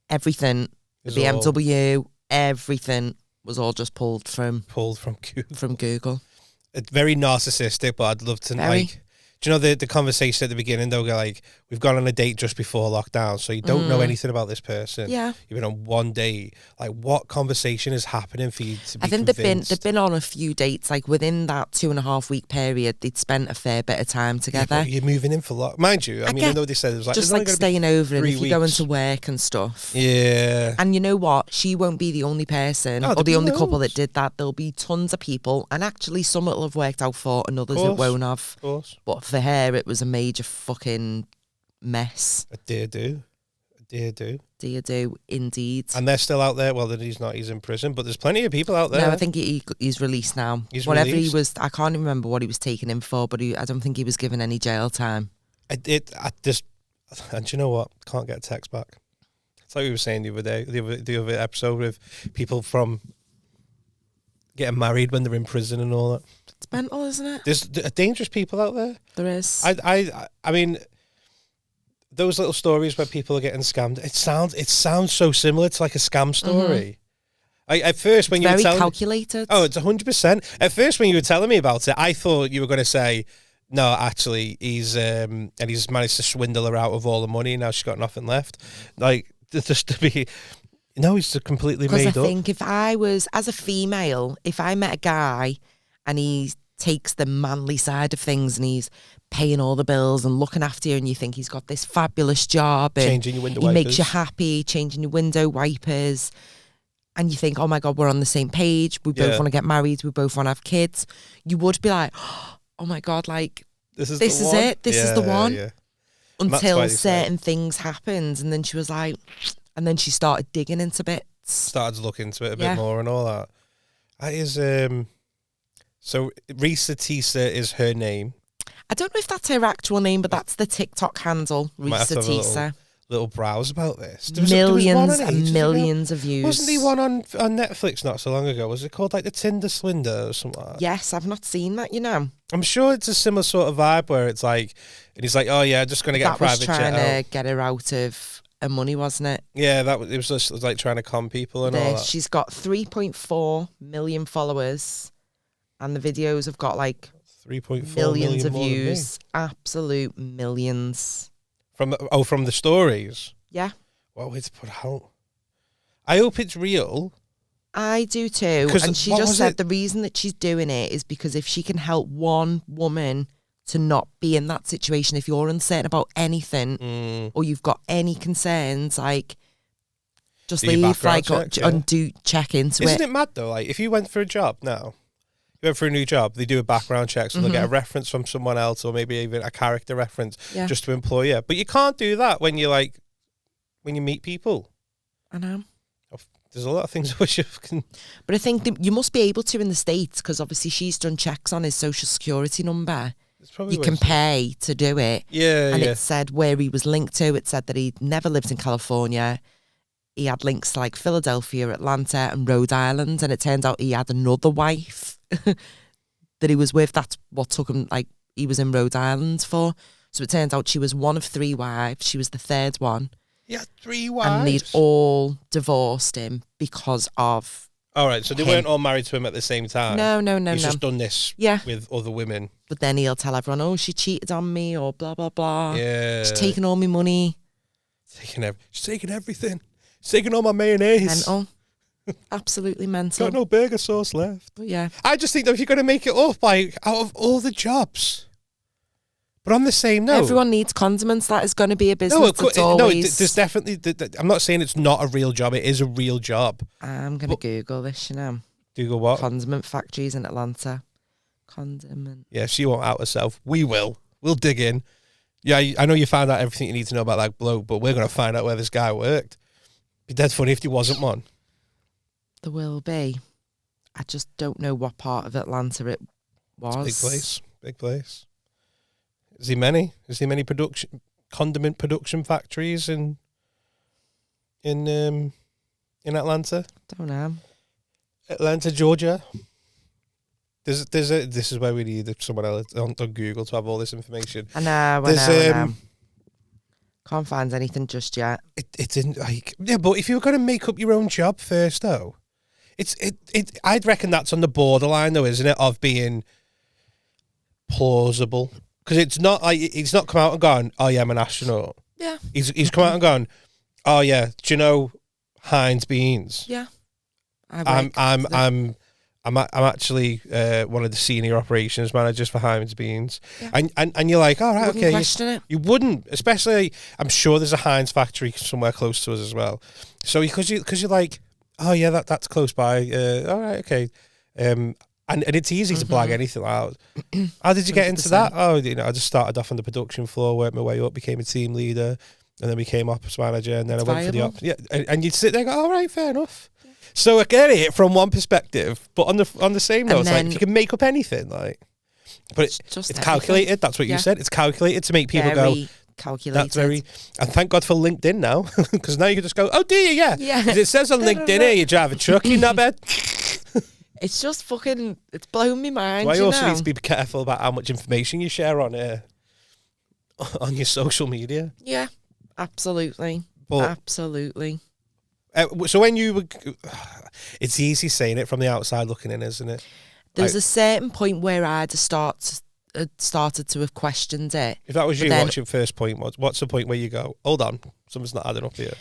everything, the BMW, everything was all just pulled from Google. From Google. It's very narcissistic, but I'd love to like. Do you know the conversation at the beginning? They'll go like, "We've gone on a date just before lockdown, so you don't know anything about this person. Yeah, you've been on one date. Like, what conversation is happening for you to be? I think convinced? they've been on a few dates. Like within that 2.5 week period, they'd spent a fair bit of time together. Yeah, you're moving in for mind you. I mean, I know they said it was like just like staying over, and if you're going to work and stuff. Yeah. And you know what? She won't be the only person or the only couple that did that. There'll be tons of people, and actually some it'll have worked out for, and others it won't have. Of course. But for her, it was a major fucking mess. A dear do. Dear do, indeed. And they're still out there. Well, he's not. He's in prison, but there's plenty of people out there. No, I think he's released now. Whatever released. He was, I can't even remember what he was taking him for, but I don't think he was given any jail time. And do you know what? Can't get a text back. It's like we were saying the other day, the other episode with people from getting married when they're in prison and all that. It's mental, isn't it? There's dangerous people out there. There is. I mean, those little stories where people are getting scammed. It sounds so similar to like a scam story. At first, when you were telling calculated. It's 100%. At first, when you were telling me about it, I thought you were going to say, no, actually, he's managed to swindle her out of all the money. Now she's got nothing left. Like, just to be. No, he's completely made up. Because I think if I was, as a female, if I met a guy and he takes the manly side of things and he's paying all the bills and looking after you, and you think he's got this fabulous job and changing your window he wipers. Makes you happy, changing your window wipers, and you think, oh my God, we're on the same page, we both want to get married, we both want to have kids, you would be like, oh my God, like, this is it, this is the one. Yeah. until certain things happened, and then she was like, and then she started digging into bits. Started to look into it a bit more and all that. That is so Risa Tisa is her name. I don't know if that's her actual name, but that's the TikTok handle, Risa Tisa. Little browse about this. Millions and millions of views. Wasn't there one on Netflix not so long ago? Was it called like the Tinder Swindler or something like that? Yes, I've not seen that, you know. I'm sure it's a similar sort of vibe where it's like, and he's like, oh yeah, I'm just going to get a private jet. That was trying to get her out of her money, wasn't it? Yeah, it was just like trying to con people and all that. She's got 3.4 million followers, and the videos have got like 3.4 millions of views. Absolute millions. From the stories? Yeah. What way to put out? I hope it's real. I do too. And she just said the reason that she's doing it is because if she can help one woman to not be in that situation, if you're uncertain about anything or you've got any concerns, like just leave, like, and check into it. Isn't it mad though? Like if you went for a job now, you went for a new job, they do a background check, so they'll get a reference from someone else or maybe even a character reference just to employ you. But you can't do that when you meet people. I know. There's a lot of things I wish you can. But I think that you must be able to in the States, because obviously she's done checks on his social security number. You can pay to do it. Yeah, and it said where he was linked to. It said that he never lived in California. He had links to like Philadelphia, Atlanta and Rhode Island. And it turns out he had another wife that he was with. That's what took him, like, he was in Rhode Island for. So it turns out she was one of 3 wives. She was the 3rd one. Yeah, 3 wives. And they'd all divorced him because of all right, so they weren't all married to him at the same time. No. He's just done this with other women. But then he'll tell everyone, oh, she cheated on me or blah, blah, blah. Yeah. She's taking all my money. She's taking everything. She's taking all my mayonnaise. Mental. Absolutely mental. Got no burger sauce left. But yeah. I just think that if you're going to make it up, like, out of all the jobs. But on the same note, everyone needs condiments. That is going to be a business. There's definitely. I'm not saying it's not a real job. It is a real job. I'm going to Google this. You know. Google what? Condiment factories in Atlanta. Condiment. Yeah, she won't out herself. We will. We'll dig in. Yeah, I know you found out everything you need to know about that bloke, but we're going to find out where this guy worked. Be dead funny if there wasn't one. There will be. I just don't know what part of Atlanta it was. It's big place. Is there many condiment production factories in Atlanta? Don't know. Atlanta, Georgia. This is where we need someone else on Google to have all this information. I know. Can't find anything just yet. It's in but if you were going to make up your own job first, though, I'd reckon that's on the borderline, though, isn't it, of being plausible. Because it's not like he's not come out and gone, oh yeah, I'm an astronaut. Yeah. He's come out and gone, oh yeah, do you know Heinz Beans? Yeah. I'm actually one of the senior operations managers for Heinz Beans. Yeah. And you're like, all right, okay. Question it. You wouldn't, especially I'm sure there's a Heinz factory somewhere close to us as well. So because you're like, oh yeah, that's close by. All right, okay. And it's easy to blag anything out. How did you get into that? Oh, I just started off on the production floor, worked my way up, became a team leader, and then became ops manager, and then I went for the ops. Yeah, and you'd sit there and go, all right, fair enough. Yeah. So I get it from one perspective, but on the same note, it's like if you can make up anything, like, but it's calculated. That's what you said. It's calculated to make people go. Calculated. That's very, and thank God for LinkedIn now, because now you can just go, oh, do you? Yeah. Because it says on LinkedIn here, you drive a truck, you're not bad. It's just fucking, it's blown my mind. So I also need to be careful about how much information you share on your social media. Yeah, absolutely. Absolutely. So when you were, it's easy saying it from the outside looking in, isn't it? There's a certain point where I'd started to have questioned it. If that was you, what's your first point? What's the point where you go, hold on, something's not adding up here?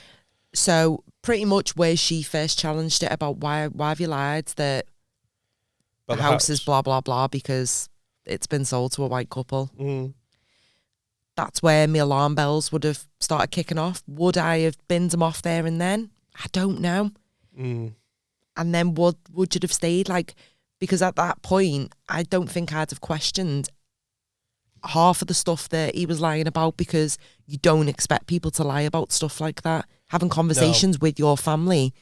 So pretty much where she first challenged it about why have you lied that the house is blah, blah, blah, because it's been sold to a white couple. That's where my alarm bells would have started kicking off. Would I have binned them off there and then? I don't know. And then would you have stayed? Like, because at that point, I don't think I'd have questioned half of the stuff that he was lying about, because you don't expect people to lie about stuff like that. Having conversations with your family,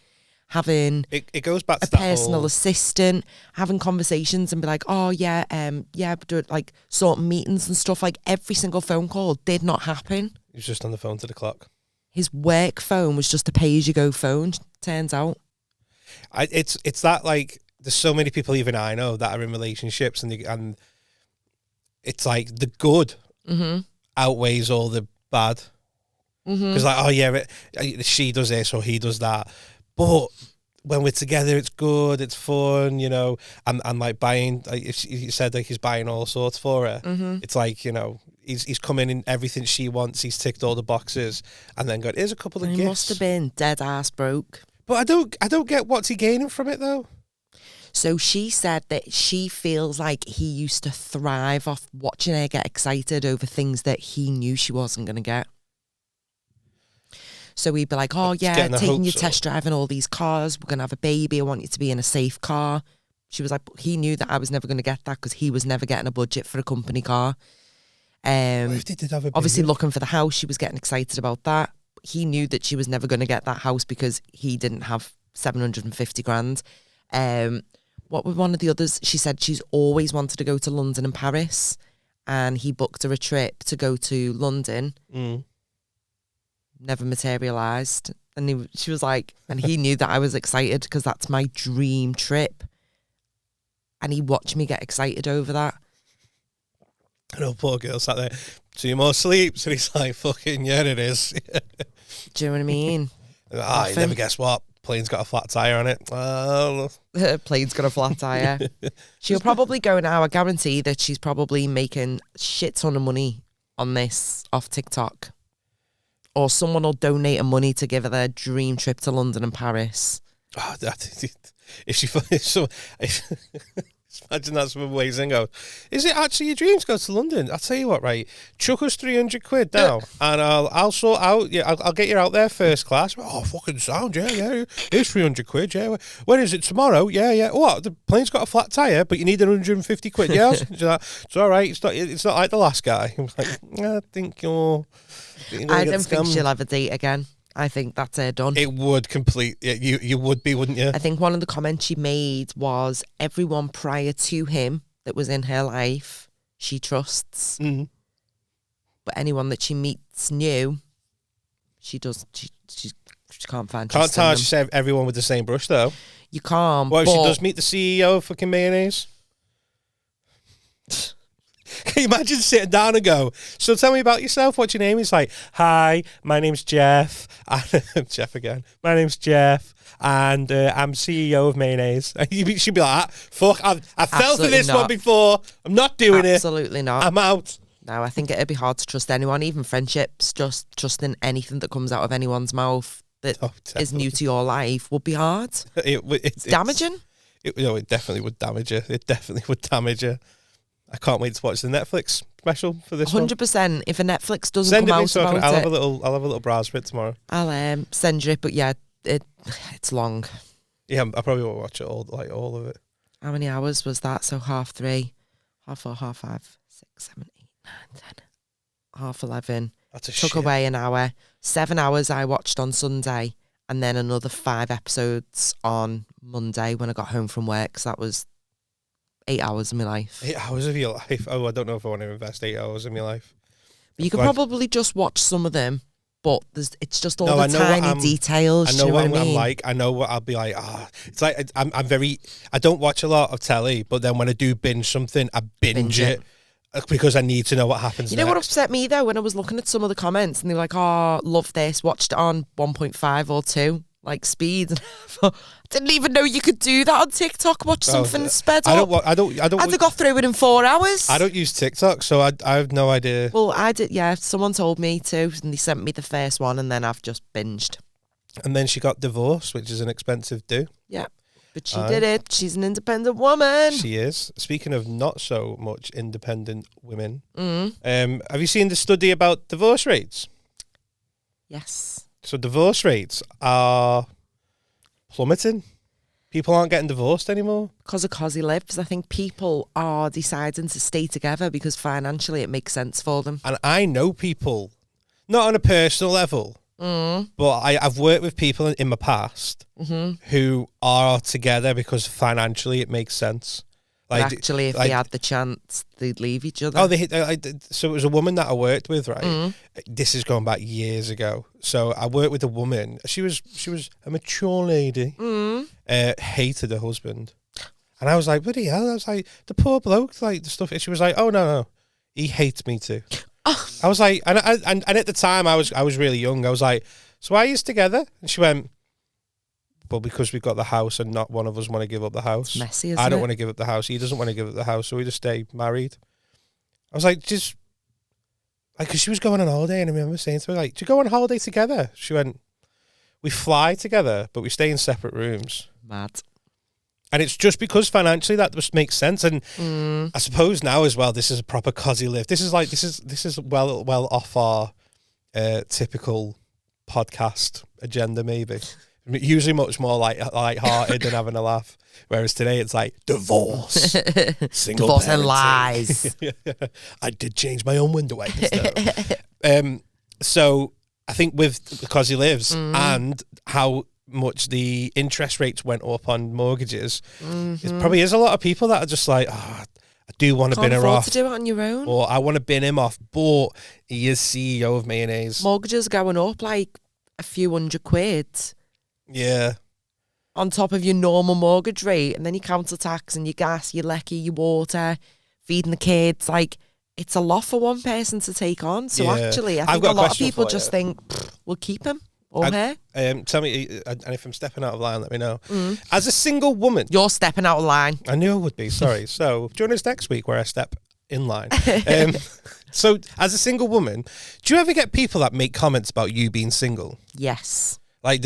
having it goes back to a that personal whole... assistant, having conversations and be like, oh yeah, do like sorting meetings and stuff. Like every single phone call did not happen. He was just on the phone to the clock. His work phone was just a pay-as-you-go phone, turns out. It's that, like, there's so many people even I know that are in relationships, and it's like the good outweighs all the bad. Because like, oh yeah, she does this or he does that, but when we're together, it's good, it's fun, you know, and like buying, like if you said like he's buying all sorts for her, it's like, you know, he's coming in everything she wants, he's ticked all the boxes, and then got, here's a couple of gifts. He must have been dead ass broke. But I don't get what's he gaining from it though. So she said that she feels like he used to thrive off watching her get excited over things that he knew she wasn't going to get. So he'd be like, oh yeah, taking you test driving all these cars, we're going to have a baby, I want you to be in a safe car. She was like, but he knew that I was never going to get that because he was never getting a budget for a company car. If they did have a baby? Obviously looking for the house, she was getting excited about that. He knew that she was never going to get that house because he didn't have 750 grand. What were one of the others? She said she's always wanted to go to London and Paris, and he booked her a trip to go to London. Never materialised. And she was like, and he knew that I was excited because that's my dream trip. And he watched me get excited over that. I know, poor girl sat there, 2 more sleeps, and he's like, fucking, yeah, it is. Do you know what I mean? You never guess what? Plane's got a flat tyre on it. Plane's got a flat tyre. She'll probably go now. I guarantee that she's probably making shit ton of money on this off TikTok. Or someone will donate her money to give her their dream trip to London and Paris. Oh, imagine that's some amazing. Go, is it actually your dream to go to London? I'll tell you what, right? Chuck us 300 quid now, and I'll sort out. Yeah, I'll get you out there first class. Oh, fucking sound, yeah. Here's 300 quid, yeah. When is it, tomorrow? Yeah. What? The plane's got a flat tire, but you need 150 quid. Yeah, it's all right. It's not like the last guy. I'm like, I think you're. I don't think she'll ever date again. I think that's her done. It would complete. You would be, wouldn't you? I think one of the comments she made was everyone prior to him that was in her life, she trusts. But anyone that she meets new, she does. She can't find. Can't tarnish everyone with the same brush though. You can't. Well, she does meet the CEO of fucking mayonnaise. Can you imagine sitting down and go, so tell me about yourself, what's your name? He's like, hi, my name's Jeff. Jeff again. My name's Jeff, and I'm CEO of mayonnaise. And she'd be like, fuck, I fell for this one before. I'm not doing it. Absolutely not. I'm out. No, I think it'd be hard to trust anyone, even friendships. Just trusting anything that comes out of anyone's mouth that is new to your life would be hard. It's damaging. It definitely would damage you. It definitely would damage you. I can't wait to watch the Netflix special for this 100%. If a Netflix doesn't come out so about I'll have a little browse for it tomorrow. I'll send you it, but yeah, it's long. Yeah, I probably won't watch it all of it. How many hours was that? So 3:30, 4:30, 5:30, 6, 7, 8, 9, 10, 11. That's a Took away an hour. 7 hours I watched on Sunday, and then another 5 episodes on Monday when I got home from work. So that was 8 hours of my life. 8 hours of your life? Oh, I don't know if I want to invest 8 hours of my life. But you could probably just watch some of them, but it's just all the tiny details. I know what I mean? I'm like. I know what I'll be like. It's like I don't watch a lot of telly, but then when I do binge something, I binge it because I need to know what happens next. You know what upset me though? When I was looking at some of the comments and they were like, oh, love this, watched it on 1.5 or 2. Like speed, and I didn't even know you could do that on TikTok. Watch something sped up. I don't. I'd have got through it in 4 hours. I don't use TikTok, so I have no idea. Well, I did. Yeah, someone told me to, and they sent me the first one, and then I've just binged. And then she got divorced, which is an expensive do. Yeah, but she did it. She's an independent woman. She is. Speaking of not so much independent women, have you seen the study about divorce rates? Yes. So divorce rates are plummeting. People aren't getting divorced anymore. Because of cosy lives. I think people are deciding to stay together because financially it makes sense for them. And I know people, not on a personal level, but I've worked with people in my past who are together because financially it makes sense. Like, but actually, if they had the chance, they'd leave each other. Oh, so it was a woman that I worked with, right? This is going back years ago. So I worked with a woman. She was a mature lady. Hated her husband, and I was like, bloody hell! I was like, the poor bloke, like the stuff. She was like, oh no, he hates me too. I was like, and at the time I was really young. I was like, so why are you together? And she went, well, because we've got the house and not one of us want to give up the house. It's messy, isn't I don't it? want to give up the house. He doesn't want to give up the house, so we just stay married. I was like, just like, because she was going on holiday, and I remember saying to her, like, do you go on holiday together? She went, we fly together, but we stay in separate rooms. Mad. And it's just because financially that just makes sense. And I suppose now as well, this is a proper cosy live. This is well off our typical podcast agenda, maybe. Usually much more light-hearted than having a laugh. Whereas today it's like divorce, single divorce parenting. And lies. I did change my own window wipers though. So I think with the cosy lives and how much the interest rates went up on mortgages, it probably is a lot of people that are just like, I do want to bin her off. To do it on your own. Or I want to bin him off, but he is CEO of mayonnaise. Mortgages going up like a few £100. Yeah. On top of your normal mortgage rate, and then your council tax and your gas, your lecky, your water, feeding the kids. Like, it's a lot for one person to take on. So actually, I think a lot of people just think, we'll keep him or her. Tell me, and if I'm stepping out of line, let me know. As a single woman. You're stepping out of line. I knew I would be, sorry. So join us next week where I step in line. So as a single woman, do you ever get people that make comments about you being single? Yes. Like,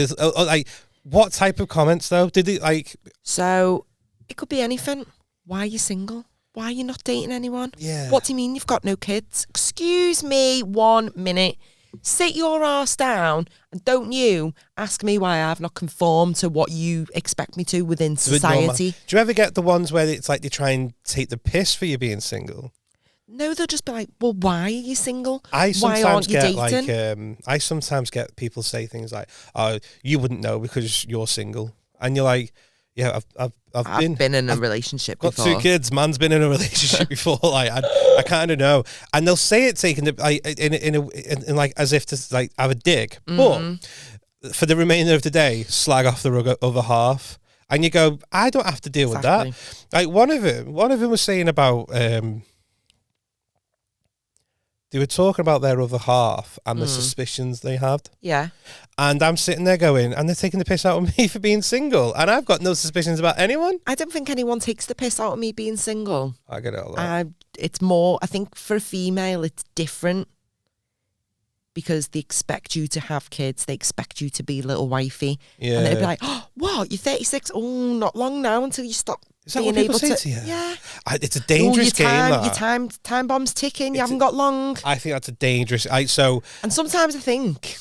what type of comments though? Did it like? So it could be anything. Why are you single? Why are you not dating anyone? Yeah. What do you mean you've got no kids? Excuse me 1 minute. Sit your ass down and don't you ask me why I've not conformed to what you expect me to within society. Do you ever get the ones where it's like they try and take the piss for you being single? No, they'll just be like, well, why are you single? I sometimes why aren't you get dating? I sometimes get people say things like, "Oh, you wouldn't know because you're single," and you're like, "Yeah, I've been in a relationship got before. 2 kids. Man's been in a relationship before. Like, I kind of know." And they'll say it taking the like in like as if to like have a dig, but for the remainder of the day, slag off the other half, and you go, "I don't have to deal with that." Like one of them was saying about. They were talking about their other half and the suspicions they had. Yeah. And I'm sitting there going, and they're taking the piss out of me for being single. And I've got no suspicions about anyone. I don't think anyone takes the piss out of me being single. I get it all that. It's more, I think for a female, it's different because they expect you to have kids. They expect you to be little wifey. Yeah. And they'd be like, oh, what? You're 36? Oh, not long now until you stop. Is that what people say to you? Yeah. It's a dangerous game, that. Your time bomb's ticking. You haven't got long. I think that's a dangerous... And sometimes I think,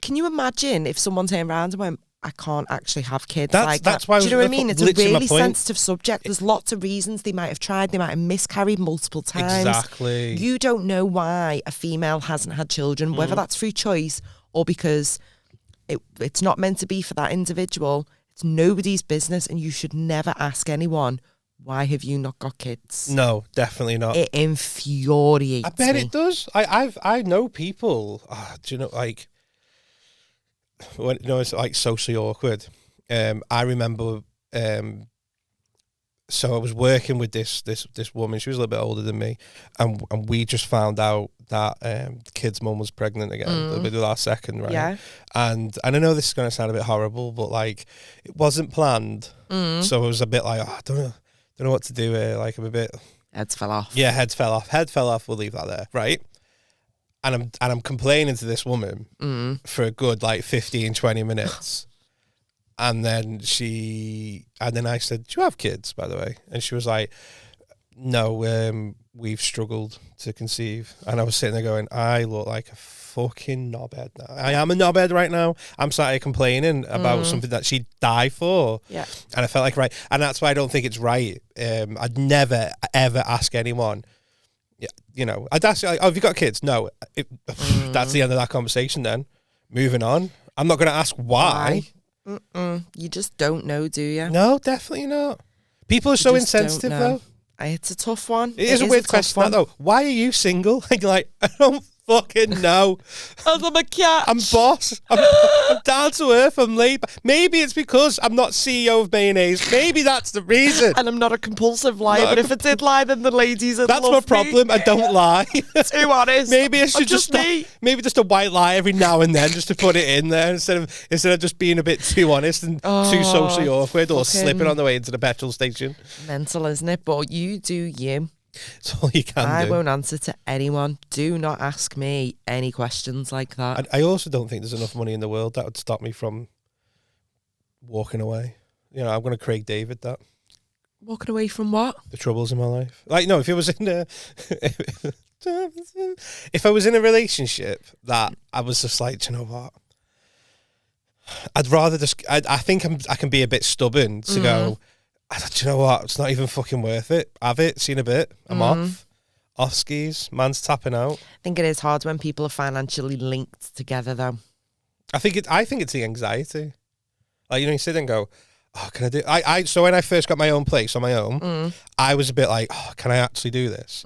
can you imagine if someone turned around and went, I can't actually have kids like that's that. why Do you know what I mean? It's a really sensitive subject. There's lots of reasons they might have tried. They might have miscarried multiple times. Exactly. You don't know why a female hasn't had children, whether that's through choice or because it's not meant to be for that individual. It's nobody's business, and you should never ask anyone, why have you not got kids? No, definitely not. It infuriates me. I bet it does. I know people. Do you know, like, when it's like socially awkward. I remember. So I was working with this woman. She was a little bit older than me, and we just found out that the kid's mum was pregnant again with our second, right? Yeah. And I know this is going to sound a bit horrible, but like it wasn't planned, so I was a bit like, I don't know what to do here. Like I'm a bit. Heads fell off. Yeah, heads fell off. Head fell off. We'll leave that there, right? And I'm complaining to this woman for a good like 15, 20 minutes. And then I said, do you have kids, by the way? And she was like, no, we've struggled to conceive. And I was sitting there going, I look like a fucking knobhead now. I am a knobhead right now. I'm sat here complaining about something that she'd die for. Yeah. And I felt like, right. And that's why I don't think it's right. I'd never, ever ask anyone. Yeah, you know, I'd ask, oh, have you got kids? No. That's the end of that conversation then. Moving on. I'm not going to ask why. You just don't know, do you? No, definitely not. People are so insensitive, though. It's a tough one. It is a weird question, that, though. Why are you single? And you're like, I don't fucking know. I'm a cat. I'm boss. I'm down to earth. I'm laid back. Maybe it's because I'm not CEO of mayonnaise. Maybe that's the reason. And I'm not a compulsive liar. But if I did lie, then the ladies would That's love my me. problem. I don't lie. Too honest. Maybe I should just me. Maybe just a white lie every now and then, just to put it in there instead of just being a bit too honest and too socially awkward or slipping on the way into the petrol station. Mental, isn't it? But you do you. It's all you can do. I won't answer to anyone. Do not ask me any questions like that. I also don't think there's enough money in the world that would stop me from walking away. You know, I'm going to Craig David that. Walking away from what? The troubles in my life. Like, no, if it was in a... if I was in a relationship that I was just like, do you know what? I'd rather just... I think I can be a bit stubborn to go... Do you know what? It's not even fucking worth it. Have it. Seen a bit. I'm off skis. Man's tapping out. I think it is hard when people are financially linked together, though. I think it's the anxiety. Like, you know, you sit there and go, oh, can I do... So when I first got my own place on my own, I was a bit like, oh, can I actually do this?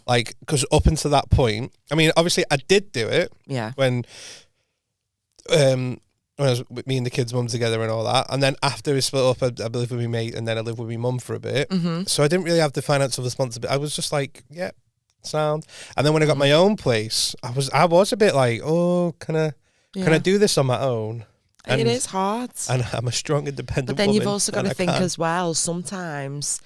Like, because up until that point, I mean, obviously I did do it. Yeah. When I was with me and the kids' mum together and all that. And then after we split up, I lived with my mate and then I lived with my mum for a bit. So I didn't really have the financial responsibility. I was just like, yeah, sound. And then when I got my own place, I was a bit like, oh, can I do this on my own? And it is hard. And I'm a strong, independent woman. But then you've also got to think as well, sometimes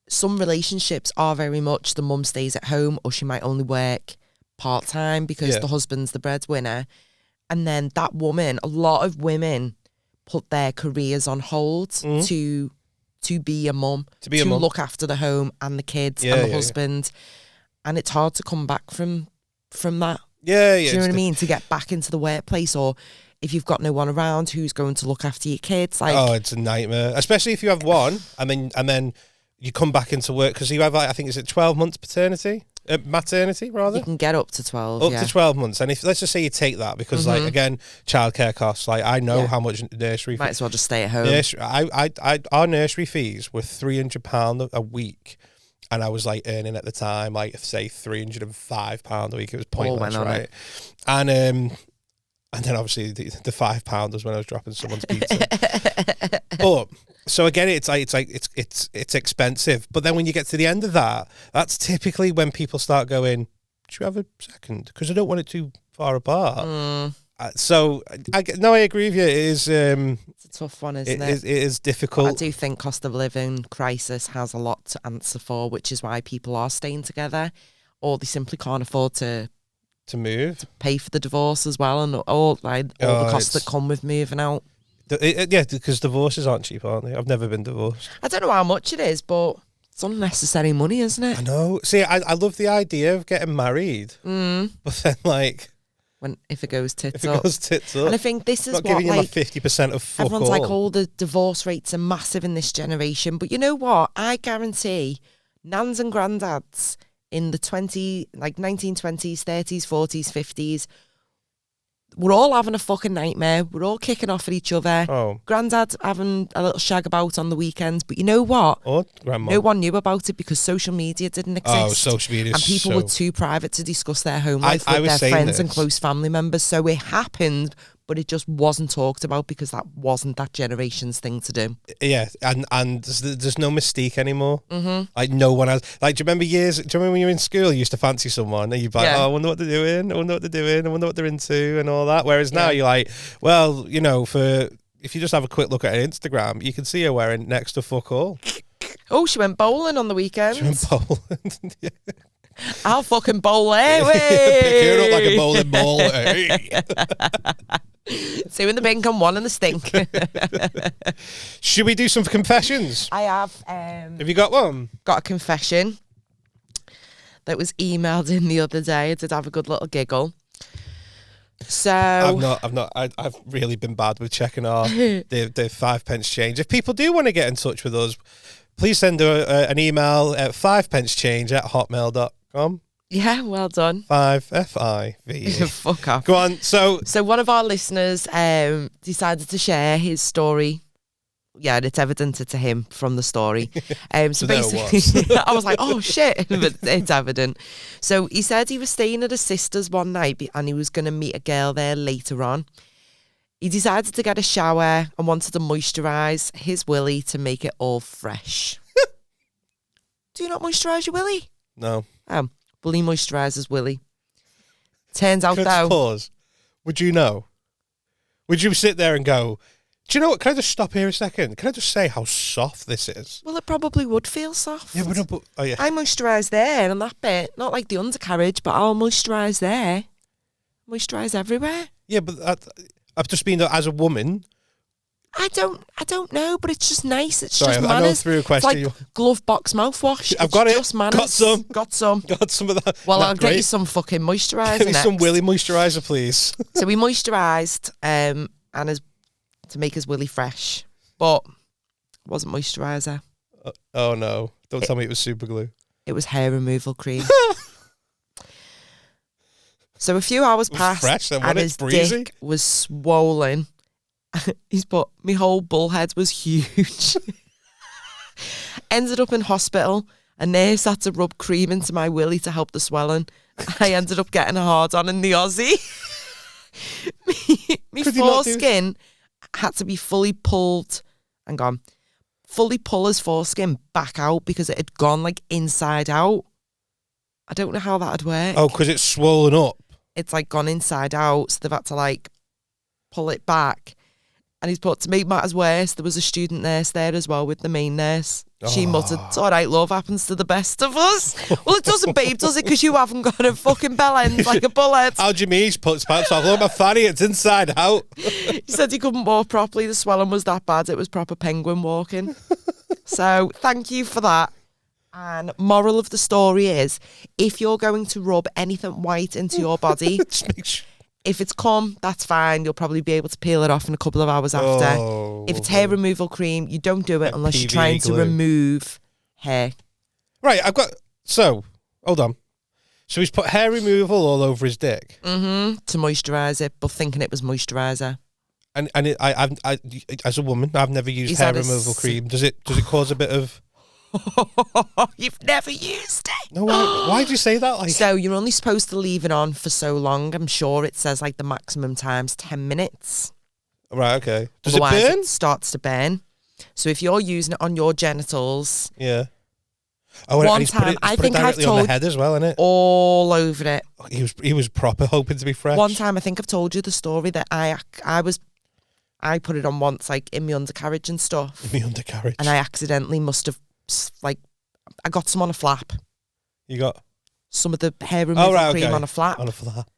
some relationships are very much the mum stays at home or she might only work part-time because the husband's the breadwinner. And then that woman, a lot of women put their careers on hold to be a mum, to look after the home and the kids and the husband. And it's hard to come back from that. Yeah, Do you know what I mean? To get back into the workplace, or if you've got no one around, who's going to look after your kids? Like, oh, it's a nightmare, especially if you have one and then you come back into work because you have, I think, is it 12 months maternity rather? You can get up to 12. Up to 12 months, and if let's just say you take that because, like, again, childcare costs. Like, I know how much nursery. Might as well just stay at home. Our nursery fees were £300 a week. And I was like earning at the time, like say £305 a week. It was pointless, right? And then obviously the £5 was when I was dropping someone's pizza. But so again, it's expensive. But then when you get to the end of that, that's typically when people start going, "Do you have a second? Because I don't want it too far apart." So I agree with you. It is. It's a tough one, isn't it? It is difficult. But I do think cost of living crisis has a lot to answer for, which is why people are staying together, or they simply can't afford to move, to pay for the divorce as well, and all the costs that come with moving out. Yeah, because divorces aren't cheap, aren't they? I've never been divorced. I don't know how much it is, but it's unnecessary money, isn't it? I know. See, I love the idea of getting married, but then like. If it goes tits up. And I think this is not giving you like 50% of fuck everyone's all. like, oh, the divorce rates are massive in this generation. But you know what? I guarantee nans and granddads in the 1920s, 30s, 40s, 50s, we're all having a fucking nightmare. We're all kicking off at each other. Oh. Granddad having a little shag about on the weekends. But you know what? Or grandma. No one knew about it because social media didn't exist. Oh, social media. And people were too private to discuss their home life with their friends and close family members. So it happened, but it just wasn't talked about because that wasn't that generation's thing to do. Yeah, and there's no mystique anymore. Like, no one has. Like, do you remember when you were in school, you used to fancy someone and you'd be like, oh, I wonder what they're doing. I wonder what they're into and all that. Whereas now you're like, well, you know, if you just have a quick look at her Instagram, you can see her wearing next to fuck all. Oh, she went bowling on the weekend. She went bowling. Yeah. I'll fucking bowl her. Pick her up like a bowling ball. Hey. 2 in the pink and 1 in the stink. Should we do some confessions? I have. Have you got one? Got a confession. that was emailed in the other day. I did have a good little giggle. So I've really been bad with checking our the 5 pence change. If people do want to get in touch with us, please send an email at 5pencechange@hotmail.com. Yeah, well done. 5 FIV. Fuck off. Go on. So one of our listeners decided to share his story. Yeah, and it's evident to him from the story. So basically, I was like, oh shit, but it's evident. So he said he was staying at his sister's one night and he was going to meet a girl there later on. He decided to get a shower and wanted to moisturise his willy to make it all fresh. Do you not moisturise your willy? No. Well, he moisturises willy. Turns out, Can I just pause? Would you know? Would you sit there and go, do you know what? Can I just stop here a second? Can I just say how soft this is? Well, it probably would feel soft. Yeah, but oh yeah. I moisturise there and that bit, not like the undercarriage, but I'll moisturise there. Moisturise everywhere. Yeah, but I've just been as a woman. I don't know, but it's just nice. It's Sorry, just I know manners. through a question. It's like glove box mouthwash. I've got it. Just manners. Got some of that. Well, Not I'll great. get you some fucking moisturiser. Get me some willy moisturiser, please. So we moisturised and to make his willy fresh, but it wasn't moisturiser. Oh no! Don't tell me it was super glue. It was hair removal cream. So a few hours passed fresh, and his dick was swollen. He's put, my whole bullhead was huge. Ended up in hospital. A nurse had to rub cream into my willy to help the swelling. I ended up getting a hard-on in the Aussie. me foreskin had to be fully pulled and gone. Fully pull his foreskin back out because it had gone like inside out. I don't know how that'd work. Oh, because it's swollen up. It's like gone inside out, so they've had to like pull it back. And he's put, to make matters worse, there was a student nurse there as well with the main nurse. She muttered, it's all right, love, happens to the best of us. Well, it doesn't, babe, does it? Because you haven't got a fucking bell end like a bullet. How do you mean? She puts pants off. Look, my fanny, it's inside out. He said he couldn't walk properly. The swelling was that bad. It was proper penguin walking. So thank you for that. And moral of the story is, if you're going to rub anything white into your body, Just make sure. if it's cum, that's fine. You'll probably be able to peel it off in a couple of hours after. If it's hair removal cream, you don't do it unless you're trying to remove hair. Right, hold on. So he's put hair removal all over his dick. Mm-hmm. To moisturise it, but thinking it was moisturiser. And I as a woman, I've never used hair removal cream. Does it cause a bit of? You've never used it. No, why do you say that? Like, so you're only supposed to leave it on for so long. I'm sure it says like the maximum time's 10 minutes. Right, okay. Does Otherwise, it burn? It starts to burn. So if you're using it on your genitals, yeah. Oh, one time I think I've told on the head as well, innit? All over it. He was proper hoping to be fresh. One time I think I've told you the story that I put it on once, like in my undercarriage and stuff. In my undercarriage. And I accidentally must have, like, I got some on a flap. You got some of the hair removal cream on a flap. On a flap.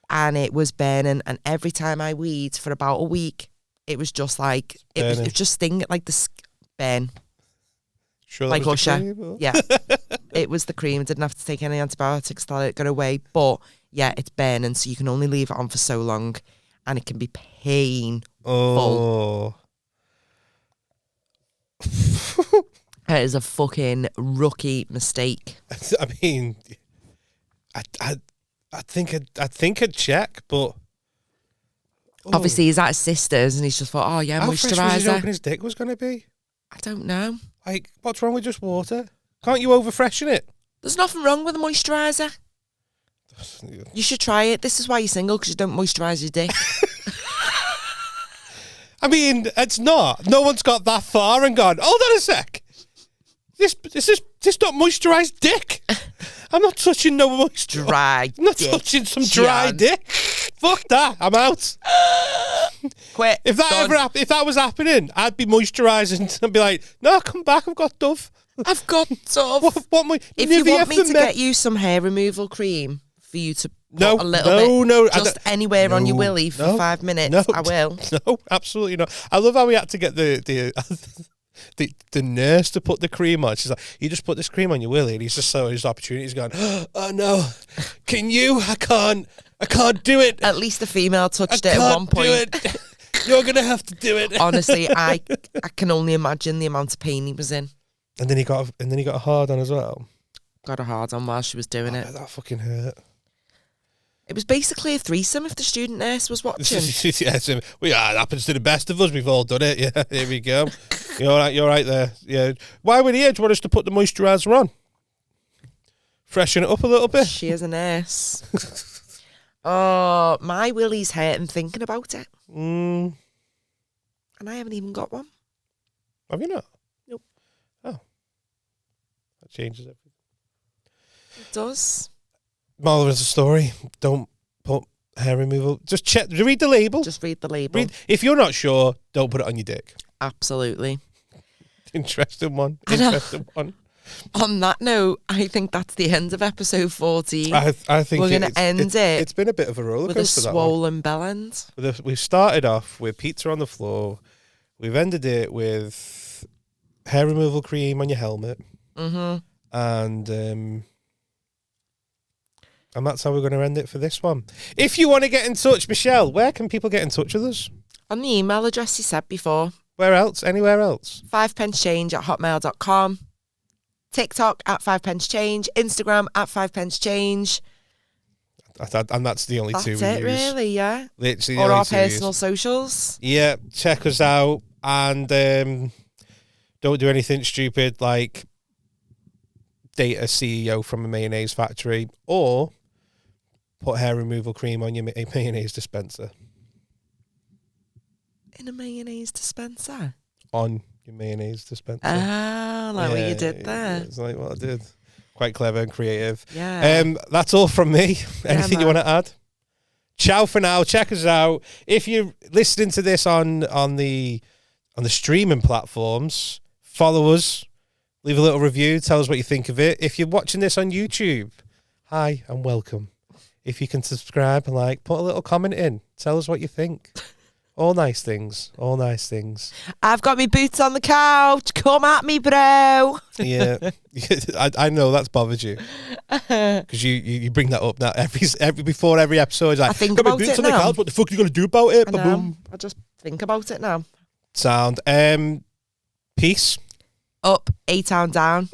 And it was burning. And every time I weed for about a week, it was just like, it was just stinging, like the burn. Sure, like Usher. Yeah. It was the cream. I didn't have to take any antibiotics to let it go away. But yeah, it's burning, so you can only leave it on for so long. And it can be painful. Oh. It is a fucking rookie mistake. I mean, I think I'd check, but obviously he's at his sister's and he's just thought, oh yeah, how moisturiser. How fresh was he hoping his dick was going to be? I don't know. Like, what's wrong with just water? Can't you over-freshen it? There's nothing wrong with a moisturiser. You should try it. This is why you're single, because you don't moisturise your dick. I mean, it's not. No one's got that far and gone, hold on a sec. This not moisturised dick. I'm not touching no moisture. Dry I'm not dick, touching some dry dick. Fuck that. I'm out. Quit. If that was happening, I'd be moisturising and be like, no, come back. I've got Dove. I've got Dove. If you want me to get you some hair removal cream for you to put a little bit just anywhere on your willy for 5 minutes, I will. No, absolutely not. I love how we had to get the the nurse to put the cream on. She's like, you just put this cream on your willy, and he's just so his opportunity. He's going, oh no, can you? I can't do it. At least the female touched it at one point. Do it. You're gonna have to do it. Honestly, I can only imagine the amount of pain he was in. And then he got a hard on as well. Got a hard on while she was doing it. That fucking hurt. It was basically a threesome if the student nurse was watching. It happens to the best of us. We've all done it. Yeah, here we go. You're right there. Yeah. Why were here? Do you want us to put the moisturiser on? Freshen it up a little bit. She is a nurse. Oh, my willy's hurting thinking about it. And I haven't even got one. Have you not? Nope. Oh. That changes everything. It does. Moral of the story, don't put hair removal. Just read the label. Just read the label. If you're not sure, don't put it on your dick. Absolutely. Interesting one. On that note, I think that's the end of episode 14. I think we're going to end it. It's been a bit of a roller coaster. With a swollen bell end. We've started off with pizza on the floor. We've ended it with hair removal cream on your helmet. And that's how we're going to end it for this one. If you want to get in touch, Michelle, where can people get in touch with us? On the email address you said before. Where else? Anywhere else? 5pencechange@hotmail.com. TikTok @5pencechange. Instagram @5pencechange. And that's the only two we That's it, use. Really, yeah. Literally or our personal socials. Yeah, check us out. And don't do anything stupid like date a CEO from a mayonnaise factory or put hair removal cream on your mayonnaise dispenser. In a mayonnaise dispenser? On your mayonnaise dispenser. Ah, like what you did there. It's like what I did. Quite clever and creative. Yeah. That's all from me. Anything you want to add? Ciao for now. Check us out. If you're listening to this on the streaming platforms, follow us. Leave a little review. Tell us what you think of it. If you're watching this on YouTube, hi and welcome. If you can subscribe and put a little comment in. Tell us what you think. All nice things. All nice things. I've got my boots on the couch. Come at me, bro. Yeah. I know that's bothered you. Because you bring that up now before every episode. It's like, I think about boots it on now. the couch. What the fuck are you going to do about it? I just think about it now. Sound. Peace. Up, A-Town down.